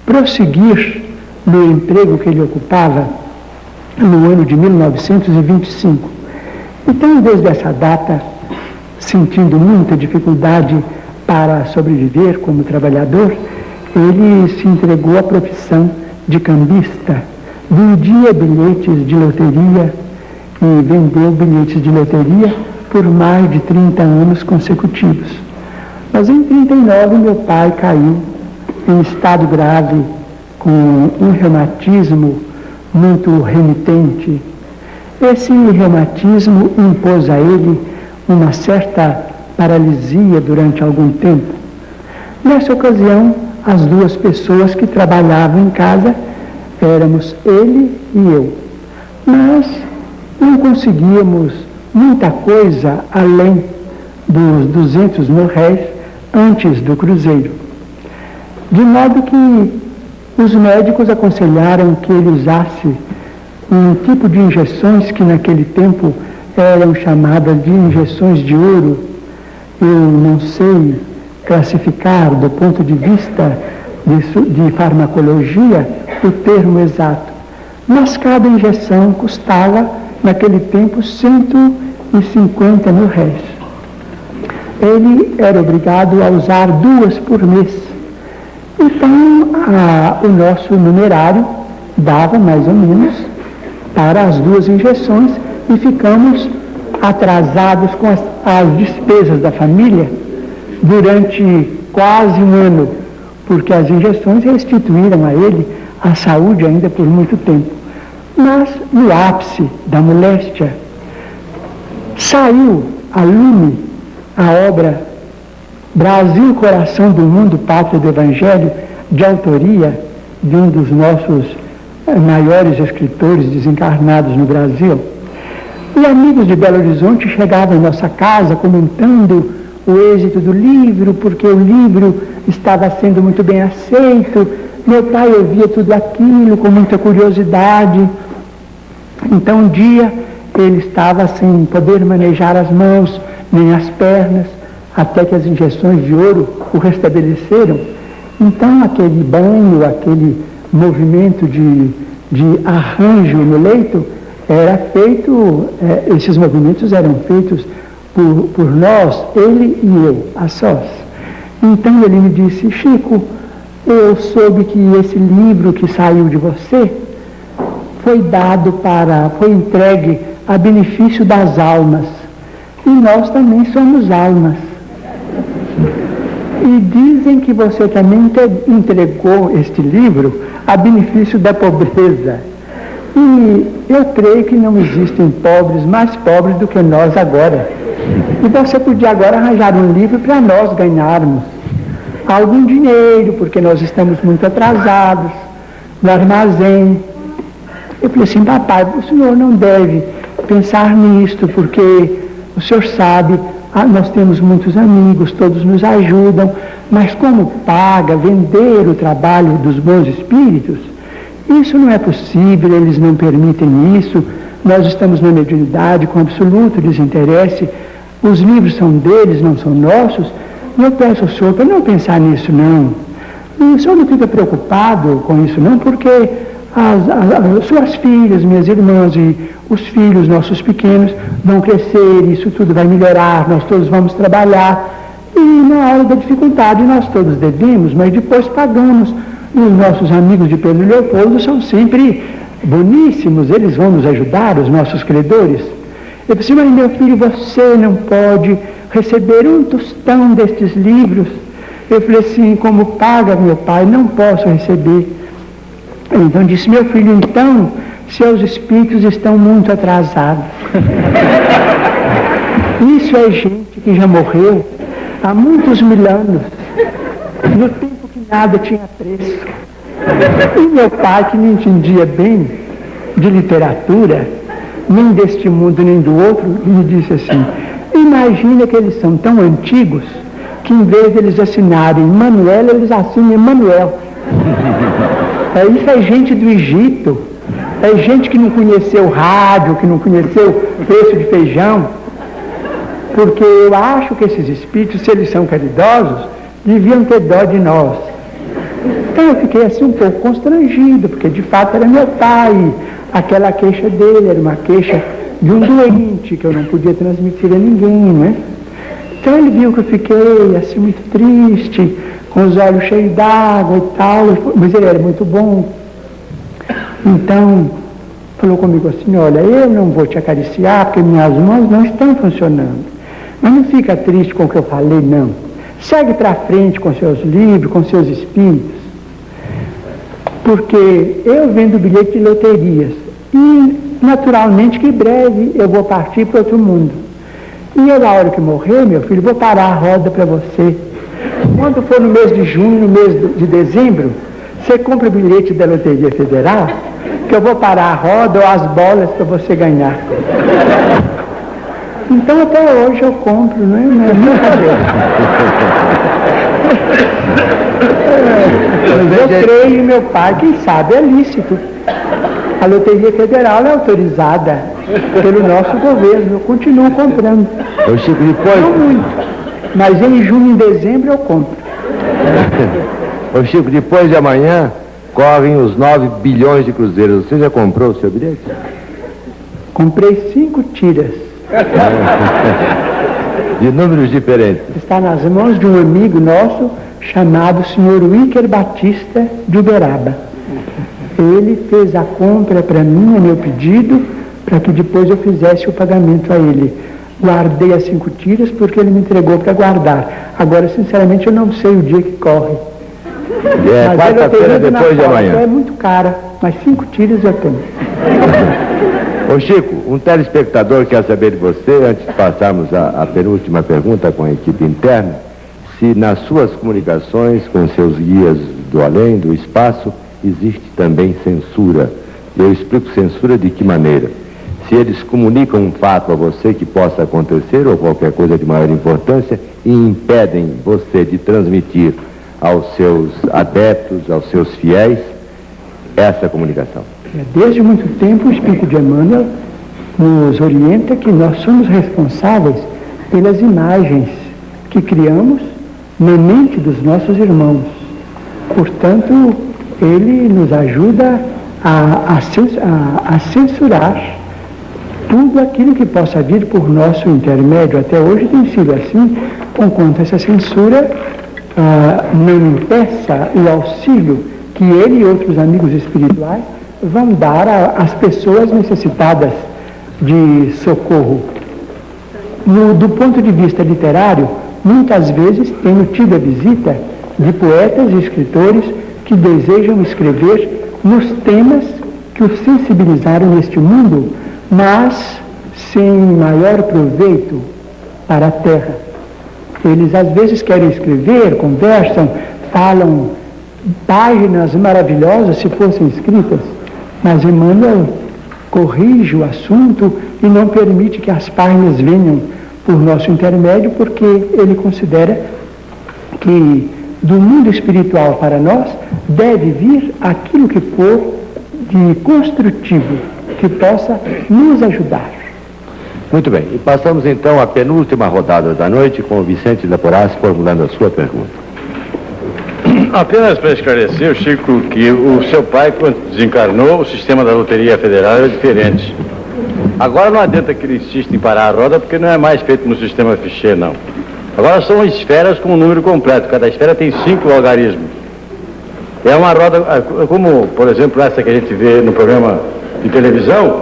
Speaker 4: prosseguir no emprego que ele ocupava no ano de 1925. Então, desde essa data, sentindo muita dificuldade para sobreviver como trabalhador, ele se entregou à profissão de cambista, vendia bilhetes de loteria e vendeu bilhetes de loteria por mais de 30 anos consecutivos. Mas em 39 meu pai caiu em estado grave, com um reumatismo muito remitente. Esse reumatismo impôs a ele uma certa paralisia durante algum tempo. Nessa ocasião, as 2 pessoas que trabalhavam em casa éramos ele e eu. Mas não conseguíamos muita coisa além dos 200.000 antes do cruzeiro. De modo que os médicos aconselharam que ele usasse um tipo de injeções que naquele tempo eram chamadas de injeções de ouro. Eu não sei classificar do ponto de vista de farmacologia o termo exato, mas cada injeção custava naquele tempo 150.000. Ele era obrigado a usar 2 por mês. Então, o nosso numerário dava mais ou menos para as 2 injeções e ficamos atrasados com as despesas da família durante quase um ano, porque as injeções restituíram a ele a saúde ainda por muito tempo. Mas, no ápice da moléstia, saiu a lume a obra Brasil, Coração do Mundo, Pátria do Evangelho, de autoria de um dos nossos maiores escritores desencarnados no Brasil. E amigos de Belo Horizonte chegavam em nossa casa comentando o êxito do livro, porque o livro estava sendo muito bem aceito. Meu pai ouvia tudo aquilo com muita curiosidade. Então um dia ele estava sem poder manejar as mãos nem as pernas, até que as injeções de ouro o restabeleceram. Então aquele banho, aquele movimento de arranjo no leito era feito, esses movimentos eram feitos por nós, ele e eu, a sós. Então ele me disse: Chico, eu soube que esse livro que saiu de você foi entregue a benefício das almas. E nós também somos almas. E dizem que você também entregou este livro a benefício da pobreza. E eu creio que não existem pobres mais pobres do que nós agora. E você podia agora arranjar um livro para nós ganharmos algum dinheiro, porque nós estamos muito atrasados no armazém. Eu falei assim: papai, o senhor não deve pensar nisto, porque o senhor sabe, nós temos muitos amigos, todos nos ajudam, mas como paga vender o trabalho dos bons espíritos, isso não é possível, eles não permitem isso, nós estamos na mediunidade com absoluto desinteresse, os livros são deles, não são nossos, e eu peço ao senhor para não pensar nisso não. E o senhor não fica preocupado com isso não, porque as suas filhas, minhas irmãs e os filhos nossos pequenos vão crescer, isso tudo vai melhorar, nós todos vamos trabalhar, e na hora da dificuldade nós todos devemos, mas depois pagamos. E os nossos amigos de Pedro Leopoldo são sempre boníssimos, eles vão nos ajudar, os nossos credores. Eu disse: mas meu filho, você não pode receber um tostão destes livros. Eu falei assim: como paga meu pai, não posso receber. Então disse: meu filho, então seus espíritos estão muito atrasados. Isso é gente que já morreu há muitos mil anos, no tempo que nada tinha preço. E meu pai, que não entendia bem de literatura, nem deste mundo nem do outro, me disse assim: imagina que eles são tão antigos que em vez de eles assinarem Manuel, eles assinam Emanuel. Isso é gente do Egito, é gente que não conheceu rádio, que não conheceu preço de feijão, porque eu acho que esses espíritos, se eles são caridosos, deviam ter dó de nós. Então eu fiquei assim um pouco constrangido, porque de fato era meu pai, aquela queixa dele era uma queixa de um doente que eu não podia transmitir a ninguém, né? Então ele viu que eu fiquei assim muito triste, com os olhos cheios d'água e tal, mas ele era muito bom. Então falou comigo assim: olha, eu não vou te acariciar porque minhas mãos não estão funcionando, mas não fica triste com o que eu falei não, segue para frente com seus livros, com seus espíritos, porque eu vendo bilhete de loterias e naturalmente que breve eu vou partir para outro mundo, e eu, na hora que morrer, meu filho, vou parar a roda para você. Quando for no mês de junho, no mês de dezembro, você compra o bilhete da Loteria Federal, que eu vou parar a roda ou as bolas para você ganhar. Então até hoje eu compro, não é brincadeira. Eu creio em meu pai, quem sabe é lícito. A Loteria Federal é autorizada pelo nosso governo, eu continuo comprando.
Speaker 1: Eu Chico, depois...
Speaker 4: Não muito, mas em junho e dezembro eu compro.
Speaker 1: Ô Chico, depois de amanhã correm os 9 bilhões de cruzeiros. Você já comprou o seu bilhete?
Speaker 4: Comprei 5 tiras.
Speaker 1: De números diferentes.
Speaker 4: Está nas mãos de um amigo nosso chamado Sr. Wicker Batista de Uberaba. Ele fez a compra para mim, a meu pedido, para que depois eu fizesse o pagamento a ele. Guardei as 5 tiras porque ele me entregou para guardar. Agora, sinceramente, eu não sei o dia que corre.
Speaker 1: É quarta-feira depois de amanhã.
Speaker 4: É muito cara, mas 5 tiras eu tenho.
Speaker 1: Ô Chico, um telespectador quer saber de você, antes de passarmos a penúltima pergunta com a equipe interna, se nas suas comunicações com seus guias do além, do espaço, existe também censura. Eu explico censura de que maneira? Se eles comunicam um fato a você que possa acontecer ou qualquer coisa de maior importância e impedem você de transmitir aos seus adeptos, aos seus fiéis, essa comunicação.
Speaker 4: Desde muito tempo o Espírito de Emmanuel nos orienta que nós somos responsáveis pelas imagens que criamos na mente dos nossos irmãos. Portanto, ele nos ajuda a censurar tudo aquilo que possa vir por nosso intermédio. Até hoje tem sido assim, conquanto essa censura não impeça o auxílio que ele e outros amigos espirituais vão dar às pessoas necessitadas de socorro. Do ponto de vista literário, muitas vezes tenho tido a visita de poetas e escritores que desejam escrever nos temas que os sensibilizaram neste mundo, mas sem maior proveito para a terra. Eles às vezes querem escrever, conversam, falam páginas maravilhosas se fossem escritas, mas Emmanuel corrige o assunto e não permite que as páginas venham por nosso intermédio, porque ele considera que do mundo espiritual para nós deve vir aquilo que for de construtivo, que possa nos ajudar.
Speaker 1: Muito bem, e passamos então à penúltima rodada da noite com o Vicente Leporassi formulando a sua pergunta.
Speaker 5: Apenas para esclarecer, Chico, que o seu pai, quando desencarnou, o sistema da Loteria Federal era diferente. Agora não adianta que ele insista em parar a roda, porque não é mais feito no sistema Fichet, não. Agora são esferas com um número completo, cada esfera tem 5 algarismos. É uma roda, como, por exemplo, essa que a gente vê no programa de televisão,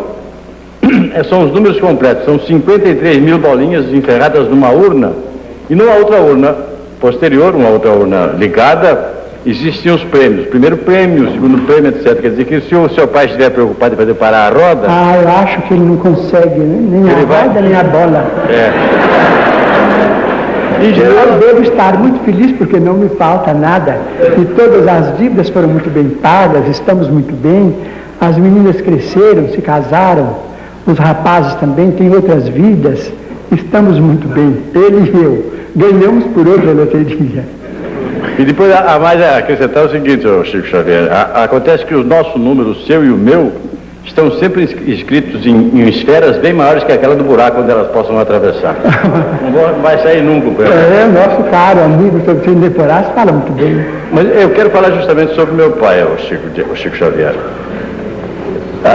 Speaker 5: são os números completos, são 53 mil bolinhas enferradas numa urna, e numa outra urna posterior, uma outra urna ligada, existiam os prêmios. Primeiro prêmio, segundo prêmio, etc. Quer dizer que se o seu pai estiver preocupado em fazer parar a roda...
Speaker 4: eu acho que ele não consegue, nem a roda, nem a bola. Eu devo estar muito feliz porque não me falta nada. E todas as dívidas foram muito bem pagas, estamos muito bem. As meninas cresceram, se casaram, os rapazes também têm outras vidas. Estamos muito bem, ele e eu. Ganhamos por outra loteria.
Speaker 5: E depois, a mais a acrescentar o seguinte, Chico Xavier, acontece que o nosso número, o seu e o meu, estão sempre escritos em esferas bem maiores que aquela do buraco, onde elas possam atravessar. Não vai sair nunca.
Speaker 4: Nosso caro amigo, sobre Vicente Leporassi, fala muito bem.
Speaker 5: Mas eu quero falar justamente sobre meu pai, o Chico Xavier.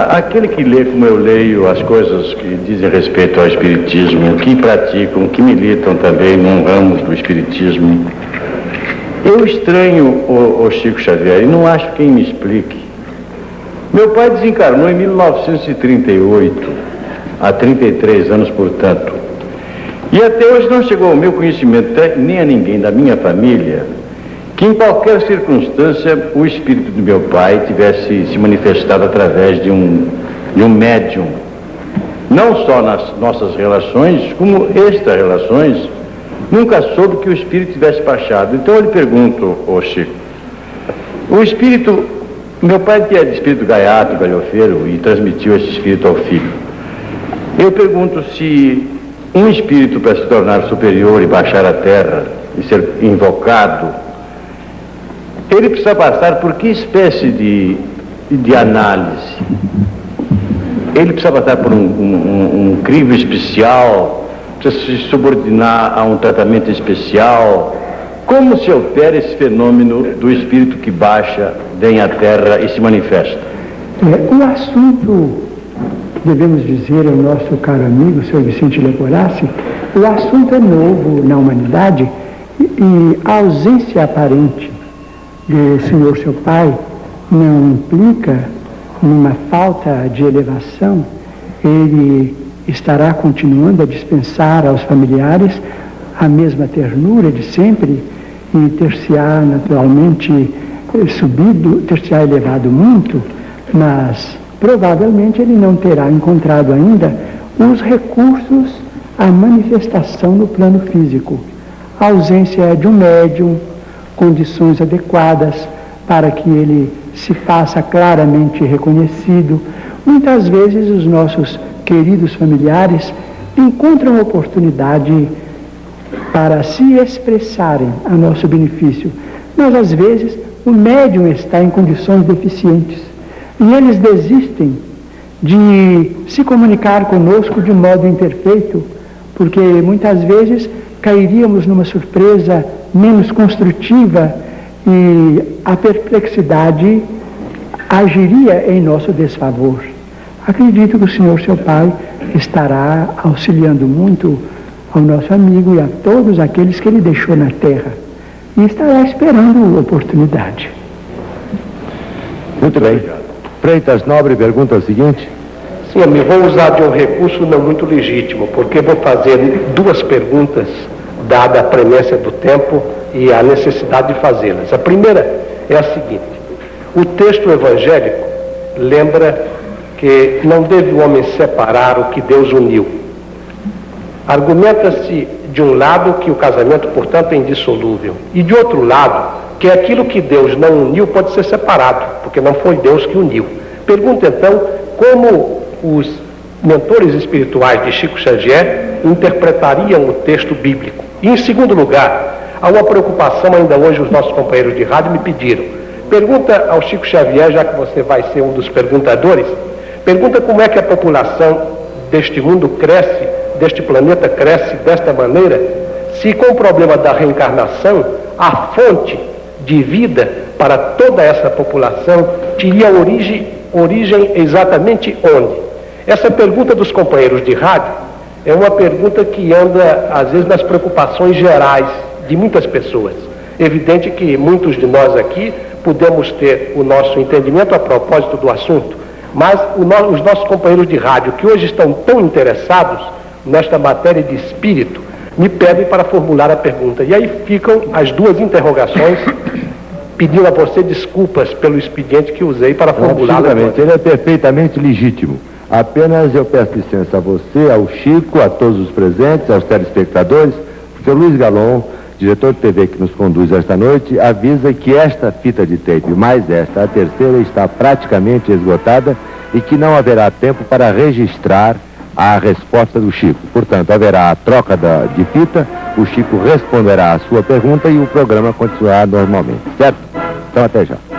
Speaker 5: Aquele que lê como eu leio as coisas que dizem respeito ao Espiritismo, que praticam, que militam também num ramo do Espiritismo, eu estranho o Chico Xavier e não acho quem me explique. Meu pai desencarnou em 1938, há 33 anos, portanto. E até hoje não chegou ao meu conhecimento, nem a ninguém da minha família, que em qualquer circunstância o espírito do meu pai tivesse se manifestado através de um médium. Não só nas nossas relações, como extra-relações, nunca soube que o espírito tivesse baixado. Então eu lhe pergunto, Chico, o espírito, meu pai que é de espírito gaiato, galhofeiro, e transmitiu esse espírito ao filho. Eu pergunto se um espírito para se tornar superior e baixar a terra e ser invocado, ele precisa passar por que espécie de análise? Ele precisa passar por um crivo especial, precisa se subordinar a um tratamento especial. Como se opera esse fenômeno do espírito que baixa, vem à terra e se manifesta?
Speaker 4: O assunto, devemos dizer ao nosso caro amigo, o senhor Vicente Leporassi, o assunto é novo na humanidade e a ausência aparente de senhor seu pai não implica numa falta de elevação. Ele estará continuando a dispensar aos familiares a mesma ternura de sempre e ter-se-á naturalmente subido, ter-se-á elevado muito, mas provavelmente ele não terá encontrado ainda os recursos à manifestação no plano físico. A ausência de um médium, condições adequadas para que ele se faça claramente reconhecido. Muitas vezes os nossos queridos familiares encontram oportunidade para se expressarem a nosso benefício, mas às vezes o médium está em condições deficientes e eles desistem de se comunicar conosco de modo imperfeito, porque muitas vezes cairíamos numa surpresa menos construtiva e a perplexidade agiria em nosso desfavor. Acredito que o Senhor, seu Pai, estará auxiliando muito ao nosso amigo e a todos aqueles que ele deixou na terra e estará esperando oportunidade.
Speaker 1: Muito bem. Freitas Nobre pergunta o seguinte.
Speaker 6: Sim, amigo, vou usar de um recurso não muito legítimo, porque vou fazer duas perguntas, dada a premência do tempo e a necessidade de fazê-las. A primeira é a seguinte: o texto evangélico lembra que não deve o homem separar o que Deus uniu. Argumenta-se de um lado que o casamento, portanto, é indissolúvel, e de outro lado que aquilo que Deus não uniu pode ser separado, porque não foi Deus que uniu. Pergunta então como os mentores espirituais de Chico Xavier interpretariam o texto bíblico. E em segundo lugar, há uma preocupação, ainda hoje os nossos companheiros de rádio me pediram. Pergunta ao Chico Xavier, já que você vai ser um dos perguntadores, pergunta como é que a população deste mundo cresce, deste planeta cresce desta maneira, se com o problema da reencarnação, a fonte de vida para toda essa população teria origem exatamente onde? Essa pergunta dos companheiros de rádio é uma pergunta que anda, às vezes, nas preocupações gerais de muitas pessoas. Evidente que muitos de nós aqui podemos ter o nosso entendimento a propósito do assunto, mas os nossos companheiros de rádio, que hoje estão tão interessados nesta matéria de espírito, me pedem para formular a pergunta. E aí ficam as duas interrogações, pedindo a você desculpas pelo expediente que usei para formular.
Speaker 1: Absolutamente, ele é perfeitamente legítimo. Apenas eu peço licença a você, ao Chico, a todos os presentes, aos telespectadores, porque o Luiz Galon, diretor de TV que nos conduz esta noite, avisa que esta fita de tape, mais esta, a terceira, está praticamente esgotada e que não haverá tempo para registrar a resposta do Chico. Portanto, haverá a troca de fita, o Chico responderá a sua pergunta e o programa continuará normalmente, certo? Então, até já.